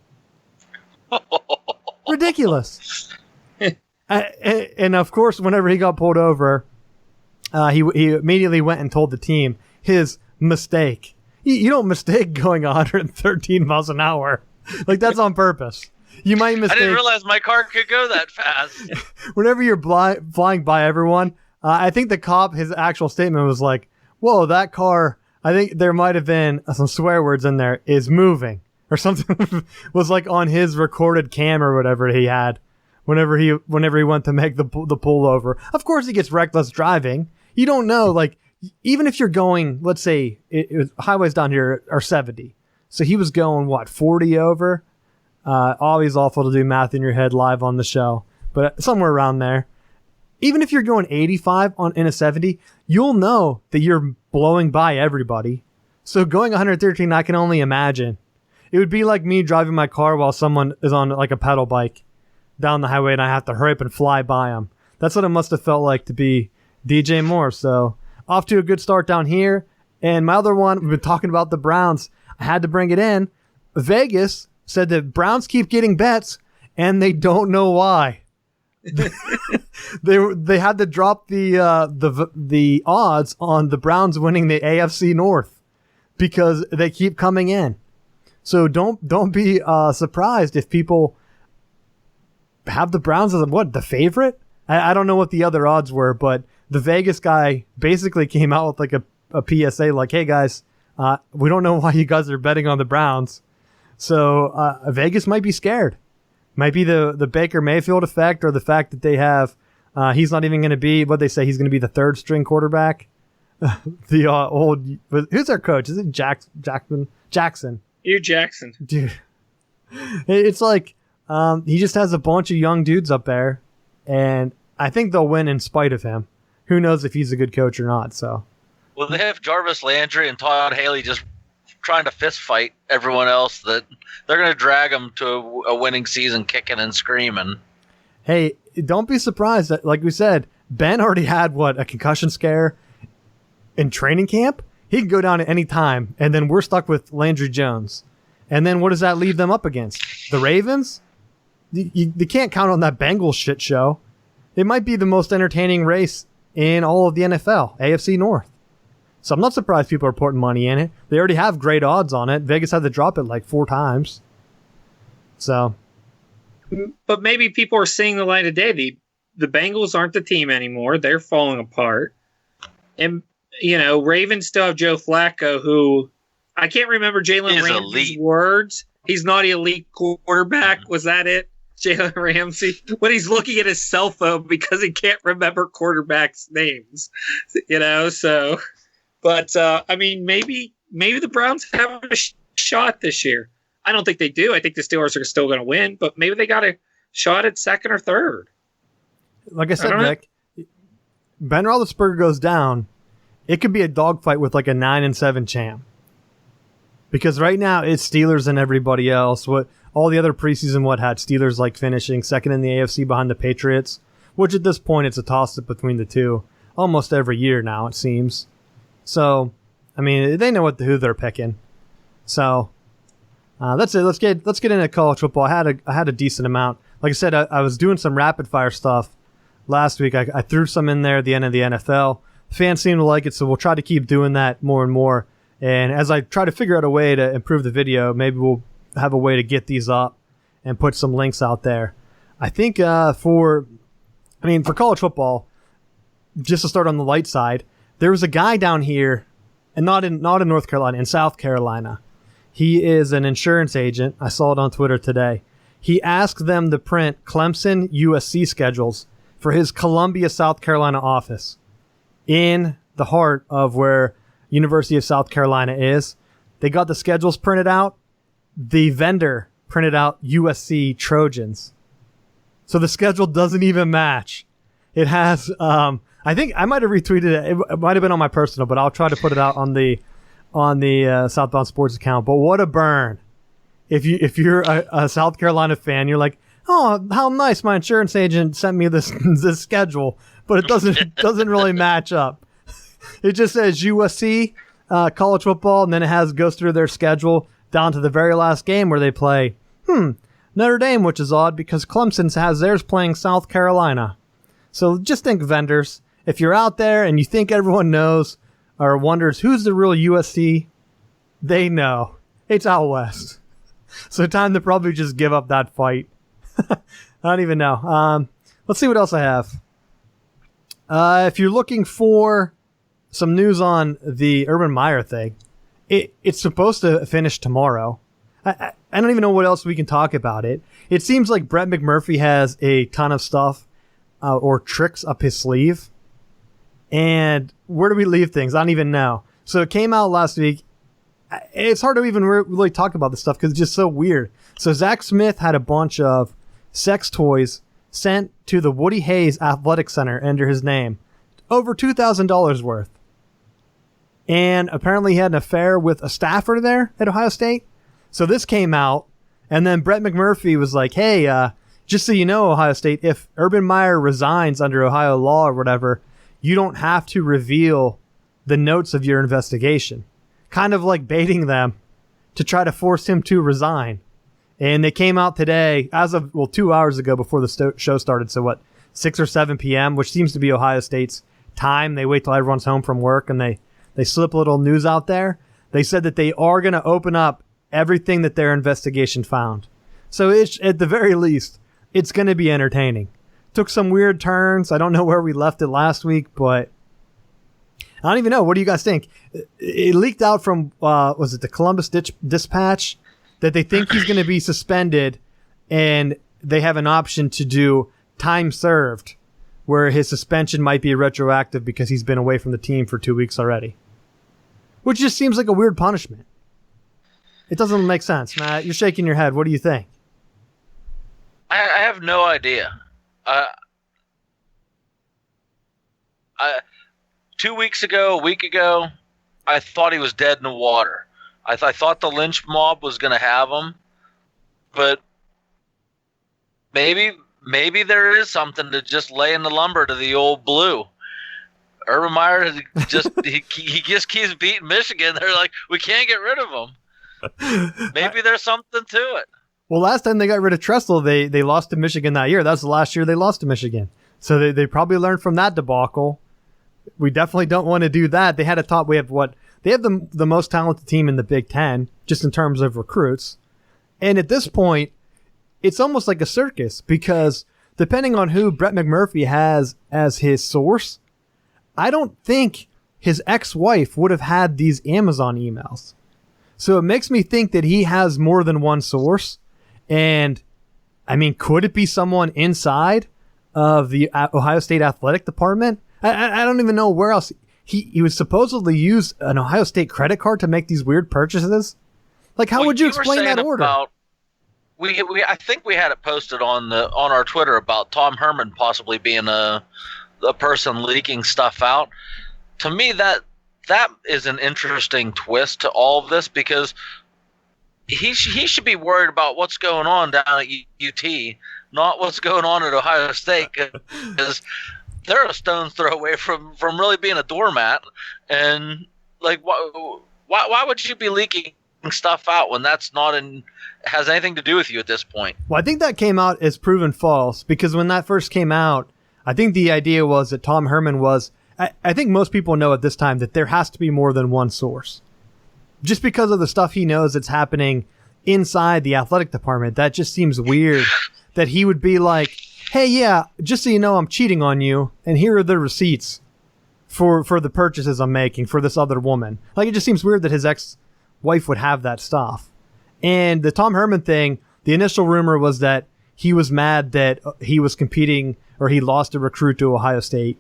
Ridiculous. And of course, whenever he got pulled over, he immediately went and told the team his mistake. You don't mistake going 113 miles an hour. Like, that's on purpose. You might mistake. I didn't realize my car could go that fast. Whenever you're flying by everyone, I think the cop, his actual statement was like, whoa, that car, I think there might have been some swear words in there, is moving. Or something was like on his recorded cam or whatever he had whenever he went to make the pullover. Of course he gets reckless driving. You don't know, like, even if you're going, let's say highways down here are 70. So he was going, 40 over? Always awful to do math in your head live on the show, but somewhere around there. Even if you're going 85 in a 70, you'll know that you're blowing by everybody. So going 113, I can only imagine. It would be like me driving my car while someone is on like a pedal bike down the highway and I have to hurry up and fly by them. That's what it must have felt like to be DJ Moore. So off to a good start down here. And my other one, we've been talking about the Browns. I had to bring it in. Vegas said that Browns keep getting bets and they don't know why. They had to drop the odds on the Browns winning the AFC North because they keep coming in. So don't be surprised if people have the Browns as the favorite. I don't know what the other odds were, but the Vegas guy basically came out with like a PSA like, hey guys, we don't know why you guys are betting on the Browns. So Vegas might be scared. Might be the Baker Mayfield effect, or the fact that they have he's not even going to be what they say, he's going to be the third string quarterback. Who's our coach? Is it Jackson? Hugh Jackson. Dude. It's like he just has a bunch of young dudes up there, and I think they'll win in spite of him. Who knows if he's a good coach or not? So, well, they have Jarvis Landry and Todd Haley just trying to fist fight everyone else. That they're going to drag them to a winning season, kicking and screaming. Hey, don't be surprised that, like we said, Ben already had a concussion scare in training camp. He can go down at any time, and then we're stuck with Landry Jones. And then what does that leave them up against? The Ravens? They can't count on that Bengals shit show. It might be the most entertaining race in all of the NFL, AFC North. So I'm not surprised people are putting money in it. They already have great odds on it. Vegas had to drop it like 4 times. So. But maybe people are seeing the light of day. The Bengals aren't the team anymore. They're falling apart. And, Ravens still have Joe Flacco, who I can't remember Jalen Ramsey's words. He's not an elite quarterback. Was that it? Jalen Ramsey? When he's looking at his cell phone because he can't remember quarterbacks' names. So. But I mean, maybe the Browns have a shot this year. I don't think they do. I think the Steelers are still going to win, but maybe they got a shot at second or third. Like I said, Vic, Ben Roethlisberger goes down, it could be a dogfight with like a 9-7 champ. Because right now it's Steelers and everybody else. What all the other preseason had Steelers like finishing second in the AFC behind the Patriots, which at this point it's a toss-up between the two almost every year now, it seems. So, I mean, they know who they're picking. So, that's it. Let's get into college football. I had a decent amount. Like I said, I was doing some rapid fire stuff last week. I threw some in there at the end of the NFL. Fans seem to like it, so we'll try to keep doing that more and more. And as I try to figure out a way to improve the video, maybe we'll have a way to get these up and put some links out there. I think for college football, just to start on the light side, there was a guy down here, and not in North Carolina, in South Carolina. He is an insurance agent. I saw it on Twitter today. He asked them to print Clemson USC schedules for his Columbia, South Carolina office in the heart of where University of South Carolina is. They got the schedules printed out. The vendor printed out USC Trojans. So the schedule doesn't even match. It has, I think I might have retweeted it. It might have been on my personal, but I'll try to put it out on the Southbound Sports account. But what a burn. If you're a South Carolina fan, you're like, oh, how nice, my insurance agent sent me this schedule, but it doesn't really match up. It just says USC college football, and then it goes through their schedule down to the very last game where they play Notre Dame, which is odd because Clemson has theirs playing South Carolina. So just think, vendors, if you're out there and you think everyone knows or wonders who's the real USC, they know. It's out west. So time to probably just give up that fight. I don't even know. Let's see what else I have. If you're looking for some news on the Urban Meyer thing, it's supposed to finish tomorrow. I don't even know what else we can talk about it. It seems like Brett McMurphy has a ton of stuff or tricks up his sleeve. And where do we leave things? I don't even know. So it came out last week. It's hard to even really talk about this stuff because it's just so weird. So Zach Smith had a bunch of sex toys sent to the Woody Hayes Athletic Center under his name. Over $2,000 worth. And apparently he had an affair with a staffer there at Ohio State. So this came out, and then Brett McMurphy was like, hey, just so you know, Ohio State, if Urban Meyer resigns under Ohio law or whatever, you don't have to reveal the notes of your investigation. Kind of like baiting them to try to force him to resign. And they came out today, 2 hours ago before the show started. So 6 or 7 p.m., which seems to be Ohio State's time. They wait till everyone's home from work and they slip a little news out there. They said that they are going to open up everything that their investigation found. So it's, at the very least, it's going to be entertaining. Took some weird turns. I don't know where we left it last week, but I don't even know. What do you guys think? It leaked out from, was it the Columbus Dispatch, that they think he's going to be suspended and they have an option to do time served, where his suspension might be retroactive because he's been away from the team for 2 weeks already. Which just seems like a weird punishment. It doesn't make sense. Matt, you're shaking your head. What do you think? I have no idea. 2 weeks ago, a week ago, I thought he was dead in the water. I thought the lynch mob was going to have him, but maybe there is something to just lay in the lumber to the old blue. Urban Meyer just he just keeps beating Michigan. They're like, we can't get rid of him. Maybe there's something to it. Well, last time they got rid of Tressel, they lost to Michigan that year. That was the last year they lost to Michigan. So they probably learned from that debacle. We definitely don't want to do that. They had a top. We have they have the most talented team in the Big Ten, just in terms of recruits. And at this point, it's almost like a circus because depending on who Brett McMurphy has as his source, I don't think his ex-wife would have had these Amazon emails. So it makes me think that he has more than one source. And I mean, could it be someone inside of the Ohio State athletic department? I don't even know where else. he was supposedly used an Ohio State credit card to make these weird purchases. Like, how would you explain that order? I think we had it posted on our Twitter about Tom Herman possibly being a person leaking stuff out. To me, that is an interesting twist to all of this, because he should be worried about what's going on down at UT, not what's going on at Ohio State, because they're a stone's throw away from really being a doormat. And like, why would you be leaking stuff out when that's has anything to do with you at this point? Well, I think that came out as proven false, because when that first came out, I think the idea was that Tom Herman was, I think most people know at this time that there has to be more than one source. Just because of the stuff he knows that's happening inside the athletic department, that just seems weird that he would be like, hey, yeah, just so you know, I'm cheating on you, and here are the receipts for the purchases I'm making for this other woman. Like, it just seems weird that his ex-wife would have that stuff. And the Tom Herman thing, the initial rumor was that he was mad that he was competing, or he lost a recruit to Ohio State,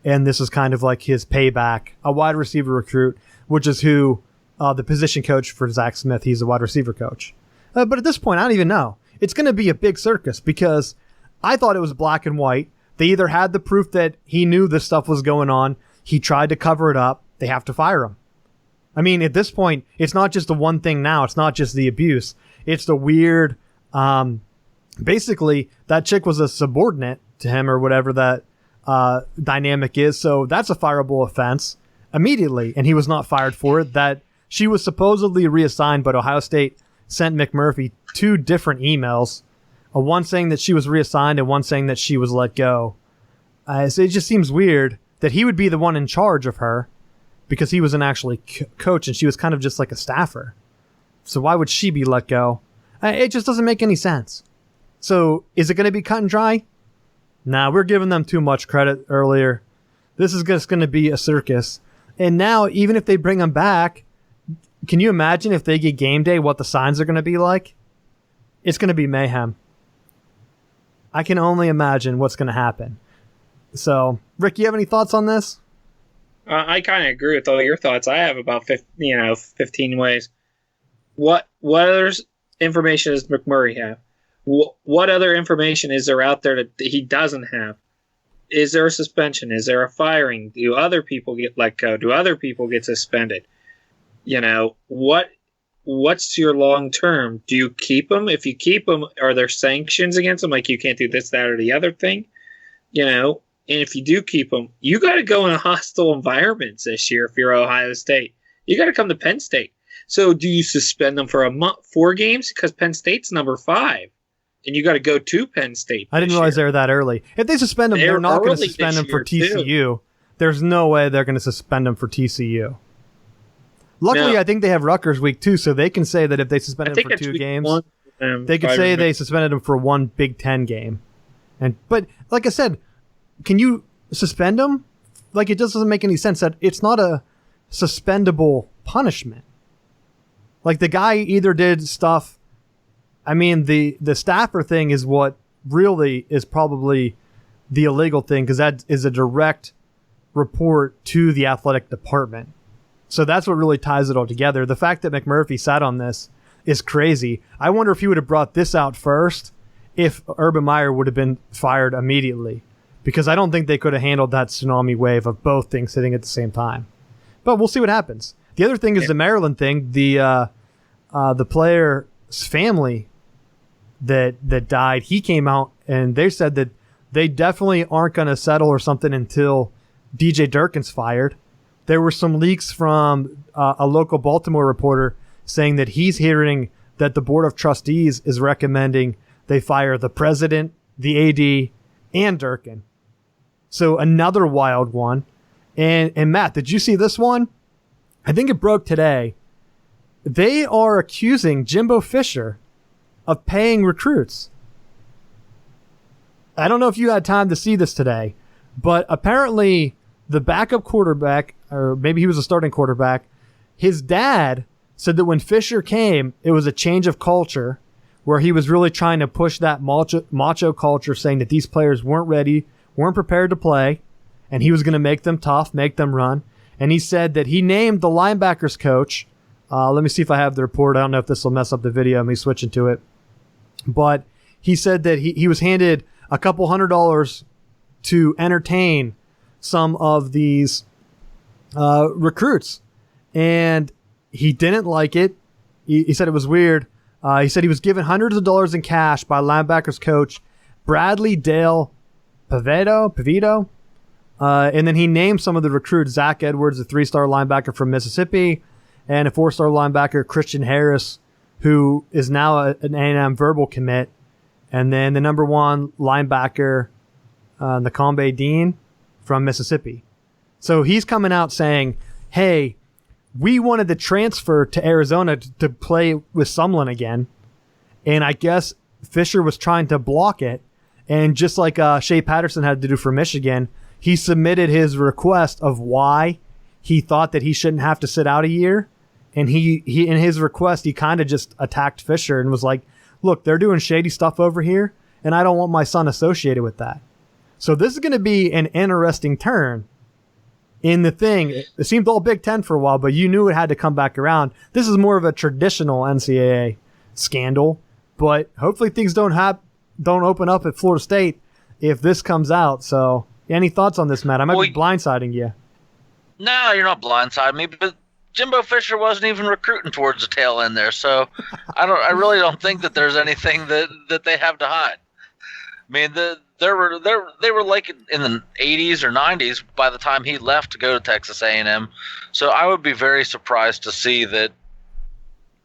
and this is kind of like his payback, a wide receiver recruit, which is who the position coach for Zach Smith, he's a wide receiver coach. But at this point, I don't even know. It's going to be a big circus, because I thought it was black and white. They either had the proof that he knew this stuff was going on, he tried to cover it up, they have to fire him. I mean, at this point, it's not just the one thing now. It's not just the abuse. It's the weird, basically, that chick was a subordinate to him, or whatever that dynamic is. So that's a fireable offense immediately, and he was not fired for it. That she was supposedly reassigned, but Ohio State sent McMurphy 2 different emails, one saying that she was reassigned and one saying that she was let go. So it just seems weird that he would be the one in charge of her, because he was an actually coach and she was kind of just like a staffer. So why would she be let go? It just doesn't make any sense. So is it going to be cut and dry? Nah, we're giving them too much credit earlier. This is just going to be a circus. And now, even if they bring him back, can you imagine if they get game day, what the signs are going to be like? It's going to be mayhem. I can only imagine what's going to happen. So, Rick, you have any thoughts on this? I kind of agree with all your thoughts. I have about 15 ways. What other information does McMurray have? What other information is there out there that he doesn't have? Is there a suspension? Is there a firing? Do other people get let go? Do other people get suspended? What's your long term? Do you keep them? If you keep them, are there sanctions against them? Like, you can't do this, that, or the other thing? And if you do keep them, you got to go in hostile environments this year. If you're Ohio State, you got to come to Penn State. So do you suspend them for a month, 4 games? Because Penn State's number 5. And you got to go to Penn State. I didn't realize they were that early. If they suspend them, they're not going to suspend them for TCU. Too. There's no way they're going to suspend them for TCU. Luckily, I think they have Rutgers week 2, so they can say that if they suspended them for 2 games, they could say they suspended them for 1 Big Ten game. But like I said, can you suspend them? Like, it just doesn't make any sense. That it's not a suspendable punishment. Like, the guy either did stuff. I mean, the staffer thing is what really is probably the illegal thing, because that is a direct report to the athletic department. So that's what really ties it all together. The fact that McMurphy sat on this is crazy. I wonder if he would have brought this out first, if Urban Meyer would have been fired immediately, because I don't think they could have handled that tsunami wave of both things hitting at the same time. But we'll see what happens. The other thing is the Maryland thing. The player's family that died, he came out and they said that they definitely aren't going to settle or something until DJ Durkin's fired. There were some leaks from a local Baltimore reporter saying that he's hearing that the Board of Trustees is recommending they fire the president, the AD, and Durkin. So another wild one. And Matt, did you see this one? I think it broke today. They are accusing Jimbo Fisher of paying recruits. I don't know if you had time to see this today, but apparently the backup quarterback, or maybe he was a starting quarterback, his dad said that when Fisher came, it was a change of culture where he was really trying to push that macho culture, saying that these players weren't ready, weren't prepared to play, and he was going to make them tough, make them run. And he said that he named the linebackers coach. Let me see if I have the report. I don't know if this will mess up the video, me switching to it. But he said that he was handed a couple $100 to entertain some of these recruits. And he didn't like it. He said it was weird. He said he was given hundreds of dollars in cash by linebackers coach Bradley Dale Pavito. And then he named some of the recruits: Zach Edwards, a 3-star linebacker from Mississippi, and a 4-star linebacker, Christian Harris, who is now an A&M verbal commit. And then the number 1 linebacker, Nakombe Dean from Mississippi. So he's coming out saying, hey, we wanted to transfer to Arizona to play with Sumlin again. And I guess Fisher was trying to block it. And just like Shea Patterson had to do for Michigan, he submitted his request of why he thought that he shouldn't have to sit out a year. And he in his request, he kind of just attacked Fisher and was like, look, they're doing shady stuff over here, and I don't want my son associated with that. So this is going to be an interesting turn in the thing. It seemed all Big Ten for a while, but you knew it had to come back around. This is more of a traditional NCAA scandal, but hopefully things don't open up at Florida State if this comes out. So any thoughts on this, Matt? I might be blindsiding you. No, you're not blindsiding me, but Jimbo Fisher wasn't even recruiting towards the tail end there, so I really don't think that there's anything that they have to hide. I mean, they were like in the 80s or 90s by the time he left to go to Texas A&M. So I would be very surprised to see that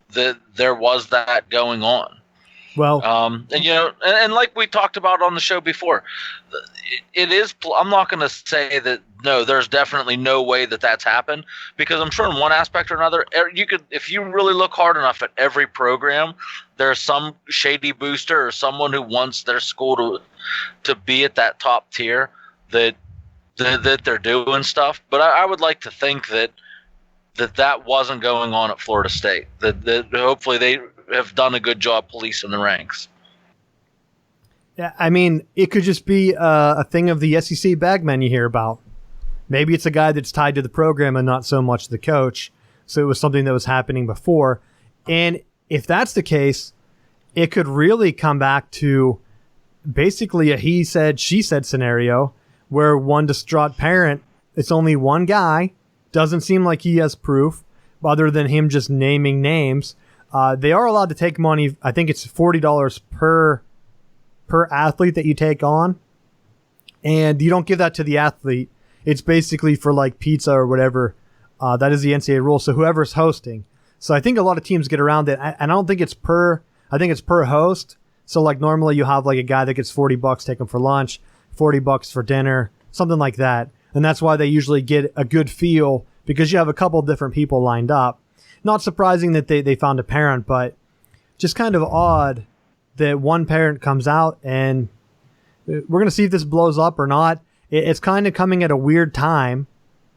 there was that going on. Well, and like we talked about on the show before, it is. I'm not going to say that no. There's definitely no way that that's happened, because I'm sure in one aspect or another, you could, if you really look hard enough at every program, there's some shady booster or someone who wants their school to be at that top tier that they're doing stuff. But I would like to think that wasn't going on at Florida State. That hopefully they have done a good job policing the ranks. Yeah, I mean, it could just be a thing of the SEC bagmen you hear about. Maybe it's a guy that's tied to the program and not so much the coach. So it was something that was happening before. And if that's the case, it could really come back to basically a he said, she said scenario where one distraught parent, it's only one guy, doesn't seem like he has proof other than him just naming names. They are allowed to take money. I think it's $40 per athlete that you take on. And you don't give that to the athlete. It's basically for like pizza or whatever. That is the NCAA rule. So whoever's hosting. So I think a lot of teams get around it. And I don't think it's I think it's per host. So like normally you have like a guy that gets $40, take him for lunch, $40 for dinner, something like that. And that's why they usually get a good feel, because you have a couple different people lined up. Not surprising that they found a parent, but just kind of odd that one parent comes out, and we're going to see if this blows up or not. It's kind of coming at a weird time.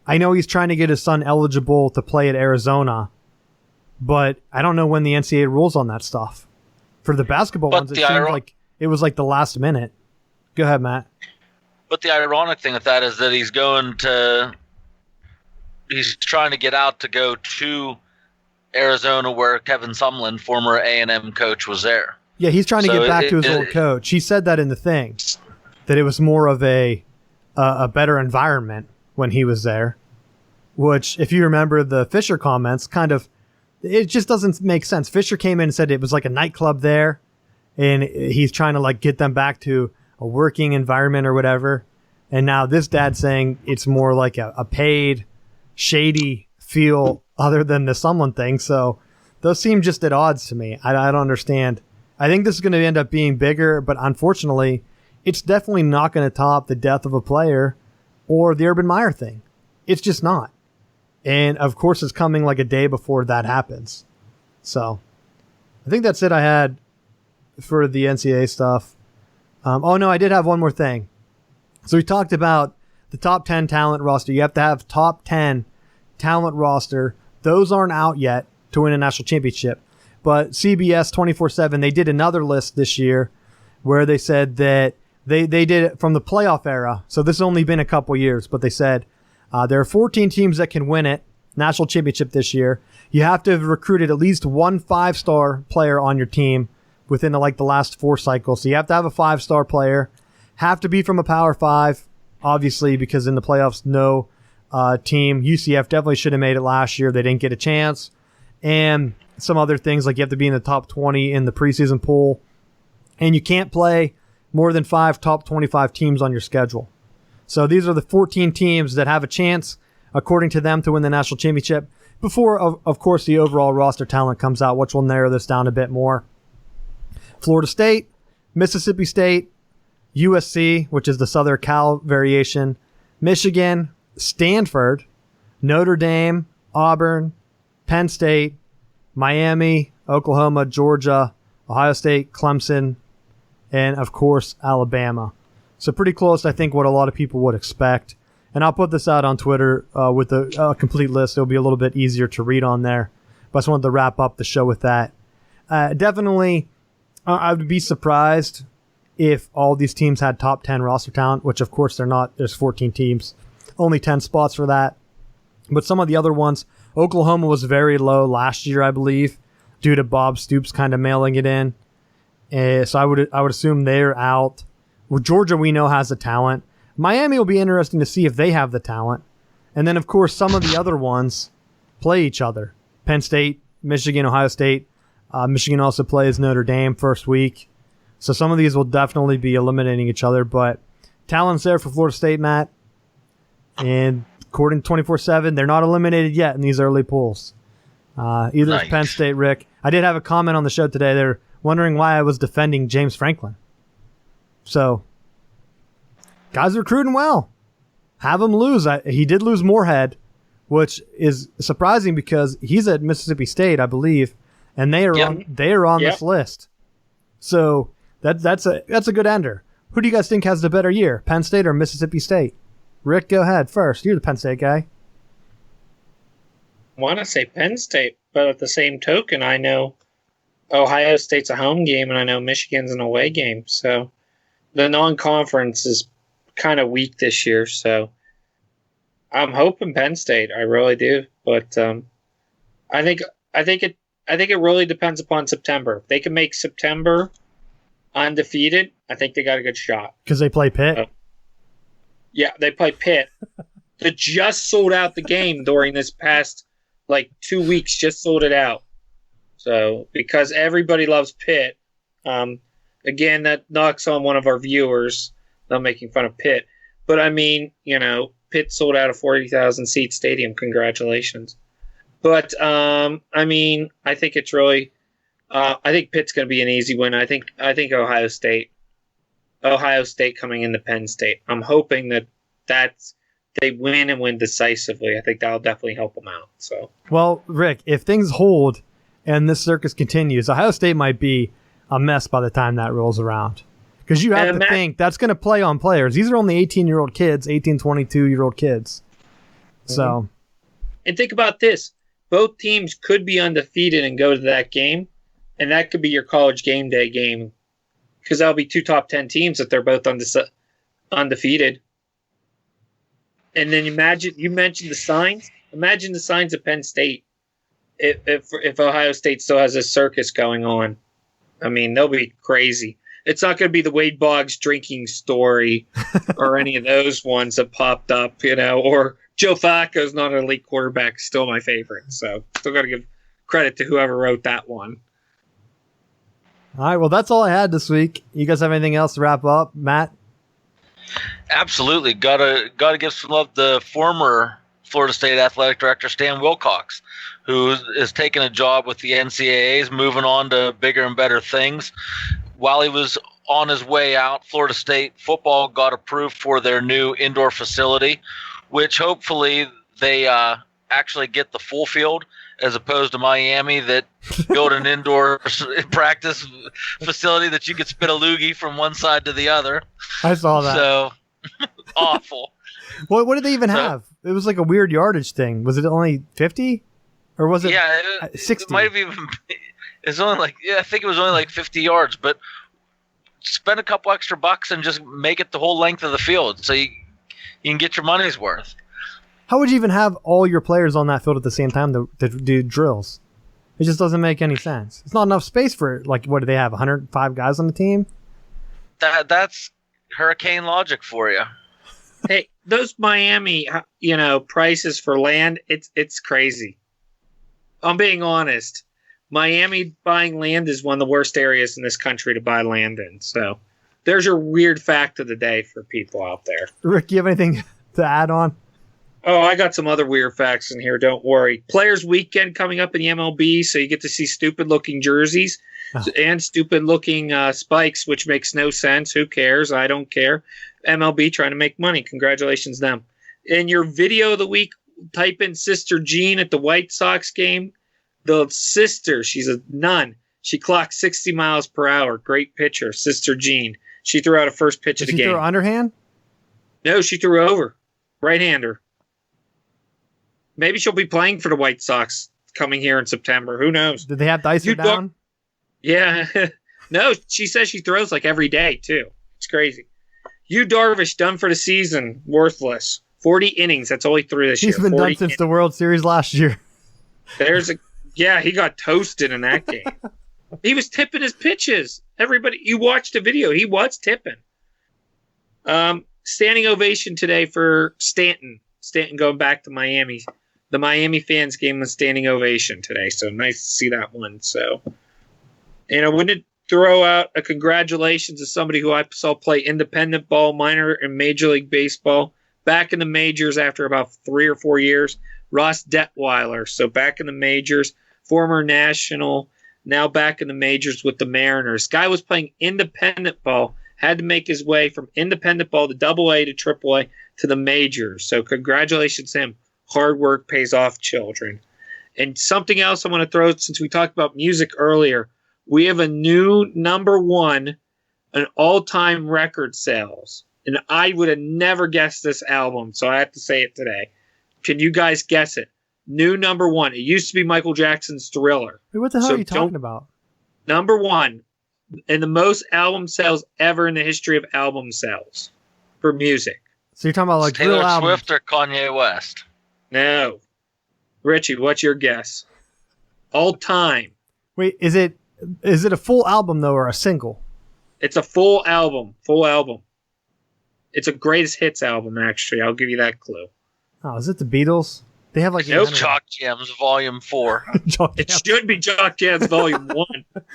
I know he's trying to get his son eligible to play at Arizona, but I don't know when the NCAA rules on that stuff. For the basketball ones, it seems like it was like the last minute. Go ahead, Matt. But the ironic thing with that is that he's trying to get out to go to Arizona, where Kevin Sumlin, former A&M coach, was there. Yeah, he's trying to get back to his old coach. He said that in the thing, that it was more of a better environment when he was there, which, if you remember the Fisher comments, kind of, it just doesn't make sense. Fisher came in and said it was like a nightclub there, and he's trying to like get them back to a working environment or whatever. And now this dad's saying it's more like a paid, shady feel other than the Sumlin thing. So those seem just at odds to me. I don't understand. I think this is going to end up being bigger, but unfortunately, it's definitely not going to top the death of a player or the Urban Meyer thing. It's just not. And of course, it's coming like a day before that happens. So I think that's it I had for the NCAA stuff. Oh no, I did have one more thing. So we talked about the top 10 talent roster. You have to have top 10 talent roster. Those aren't out yet to win a national championship. But CBS 24/7, they did another list this year where they said that they did it from the playoff era. So this has only been a couple years, but they said There are 14 teams that can win it, national championship this year. You have to have recruited at least one 5-star player on your team within the last 4 cycles. So you have to have a 5-star player, have to be from a Power 5, obviously, because in the playoffs, no team. UCF definitely should have made it last year. They didn't get a chance. And some other things, like you have to be in the top 20 in the preseason pool. And you can't play more than 5 top 25 teams on your schedule. So these are the 14 teams that have a chance, according to them, to win the national championship before, of course, the overall roster talent comes out, which will narrow this down a bit more. Florida State, Mississippi State, USC, which is the Southern Cal variation, Michigan, Stanford, Notre Dame, Auburn, Penn State, Miami, Oklahoma, Georgia, Ohio State, Clemson, and, of course, Alabama. So pretty close, I think, what a lot of people would expect. And I'll put this out on Twitter with a complete list. It'll be a little bit easier to read on there. But I just wanted to wrap up the show with that. Definitely, I would be surprised if all these teams had top 10 roster talent, which, of course, they're not. There's 14 teams. Only 10 spots for that. But some of the other ones, Oklahoma was very low last year, I believe, due to Bob Stoops kind of mailing it in. So I would assume they're out. Well, Georgia, we know, has the talent. Miami will be interesting to see if they have the talent. And then, of course, some of the other ones play each other. Penn State, Michigan, Ohio State. Michigan also plays Notre Dame first week. So some of these will definitely be eliminating each other. But talent's there for Florida State, Matt. And according to 24/7, they're not eliminated yet in these early pools. Either is Penn State, Rick. I did have a comment on the show today. They're wondering why I was defending James Franklin. So, guys recruiting well. Have him lose. He did lose Moorhead, which is surprising because he's at Mississippi State, I believe, and they are on this list. So that's a good ender. Who do you guys think has the better year, Penn State or Mississippi State? Rick, go ahead first. You're the Penn State guy. I want to say Penn State, but at the same token, I know Ohio State's a home game, and I know Michigan's an away game. So the non-conference is kind of weak this year. So I'm hoping Penn State. I really do. But I think it really depends upon September. If they can make September undefeated, I think they got a good shot. Because they play Pitt. Yeah, they play Pitt. That just sold out the game during this past 2 weeks. Just sold it out. So because everybody loves Pitt, again, that knocks on one of our viewers. Not making fun of Pitt, but I mean, Pitt sold out a 40,000 seat stadium. Congratulations. But I mean, I think it's really, I think Pitt's going to be an easy win. I think Ohio State coming into Penn State. I'm hoping that they win and win decisively. I think that'll definitely help them out. So, well, Rick, if things hold and this circus continues, Ohio State might be a mess by the time that rolls around. Because you have to think that's going to play on players. These are only 18-year-old kids, 18, 22-year-old kids. So, and think about this. Both teams could be undefeated and go to that game, and that could be your college game day game. Because that'll be 2 top 10 teams if they're both undefeated. And then you mentioned the signs. Imagine the signs of Penn State if Ohio State still has a circus going on. I mean, they'll be crazy. It's not going to be the Wade Boggs drinking story or any of those ones that popped up, or Joe Flacco's not an elite quarterback, still my favorite. So still got to give credit to whoever wrote that one. All right, well, that's all I had this week. You guys have anything else to wrap up, Matt? Absolutely. Gotta give some love to former Florida State athletic director Stan Wilcox, who is taking a job with the NCAAs, moving on to bigger and better things. While he was on his way out, Florida State football got approved for their new indoor facility, which hopefully they actually get the full field as opposed to Miami that built an indoor practice facility that you could spit a loogie from one side to the other. I saw that. So awful. What did they even have? It was like a weird yardage thing. Was it only 50? Or was it 60? It might have even it's only I think it was only 50 yards, but spend a couple extra bucks and just make it the whole length of the field so you can get your money's worth. How would you even have all your players on that field at the same time to do drills? It just doesn't make any sense. It's not enough space for, like, what do they have, 105 guys on the team? That's hurricane logic for you. Hey, those Miami, prices for land, it's crazy. I'm being honest. Miami buying land is one of the worst areas in this country to buy land in. So there's your weird fact of the day for people out there. Rick, do you have anything to add on? Oh, I got some other weird facts in here. Don't worry. Players Weekend coming up in the MLB, so you get to see stupid-looking jerseys and stupid-looking spikes, which makes no sense. Who cares? I don't care. MLB trying to make money. Congratulations, them. In your video of the week, type in Sister Jean at the White Sox game. The sister, she's a nun. She clocked 60 miles per hour. Great pitcher, Sister Jean. She threw out a first pitch of the game. Did she throw underhand? No, she threw over. Right-hander. Maybe she'll be playing for the White Sox coming here in September. Who knows? Did they have to ice her down? Yeah. No, she says she throws like every day, too. It's crazy. Yu Darvish, done for the season. Worthless. 40 innings. That's all he threw this year. He's been done since the World Series last year. He got toasted in that game. He was tipping his pitches. Everybody, you watched the video. He was tipping. Standing ovation today for Stanton. Stanton going back to Miami. The Miami fans gave him a standing ovation today, so nice to see that one. So, and I wanted to throw out a congratulations to somebody who I saw play independent ball, minor and Major League Baseball, back in the majors after about 3 or 4 years. Ross Detweiler, so back in the majors, former national, now back in the majors with the Mariners. Guy was playing independent ball, had to make his way from independent ball to AA to AAA to the majors. So congratulations to him. Hard work pays off, children. And something else I want to throw, since we talked about music earlier, we have a new number one, an all-time record sales. And I would have never guessed this album, so I have to say it today. Can you guys guess it? New number one. It used to be Michael Jackson's Thriller. Wait, what the hell are you talking about? Number one, and the most album sales ever in the history of album sales for music. So you're talking about like Taylor real albums. Swift or Kanye West? No. Richie, what's your guess? All time. Wait, is it a full album though, or a single? It's a full album. Full album. It's a greatest hits album, actually. I'll give you that clue. Oh, is it the Beatles? They have like Nope. Jock Jams Volume 4. It should be Jock Jams Volume 1,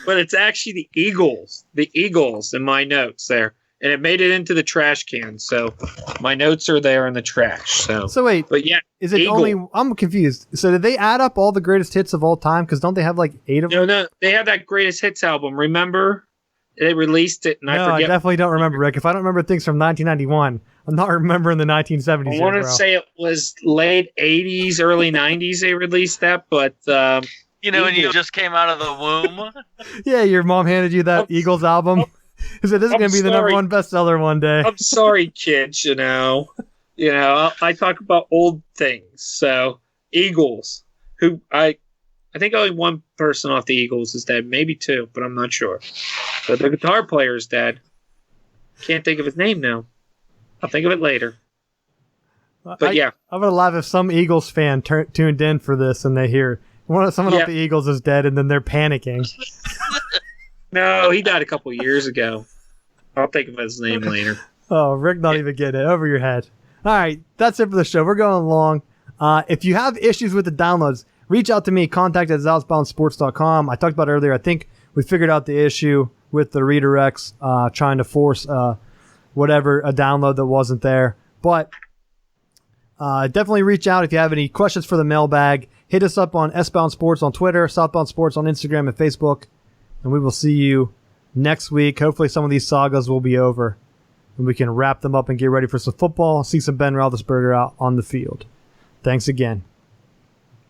but it's actually the Eagles. The Eagles in my notes there. And it made it into the trash can, so my notes are there in the trash. So wait, but yeah, is it Eagle. only? I'm confused. So did they add up all the greatest hits of all time? Because don't they have like 8 of them? No, they have that greatest hits album. Remember, they released it, and I forget. I definitely don't remember, Rick. If I don't remember things from 1991, I'm not remembering the 1970s. I want to say it was late 80s, early 90s. They released that, but when you just came out of the womb. Yeah, your mom handed you that Eagles album. He said, "This is going to be the number one bestseller one day." I'm sorry, kids. I talk about old things. So Eagles, who I think only one person off the Eagles is dead, maybe 2, but I'm not sure. But the guitar player is dead. Can't think of his name now. I'll think of it later. But yeah, I'm gonna laugh if some Eagles fan tuned in for this and they hear someone off the Eagles is dead, and then they're panicking. No, he died a couple years ago. I'll think of his name later. Oh, Rick, not even getting it over your head. All right, that's it for the show. We're going long. If you have issues with the downloads, reach out to me. Contact at southboundsports.com. I talked about it earlier. I think we figured out the issue with the redirects, trying to force a download that wasn't there. But definitely reach out if you have any questions for the mailbag. Hit us up on S-Bound Sports on Twitter, Southbound Sports on Instagram and Facebook. And we will see you next week. Hopefully some of these sagas will be over, and we can wrap them up and get ready for some football, see some Ben Roethlisberger out on the field. Thanks again.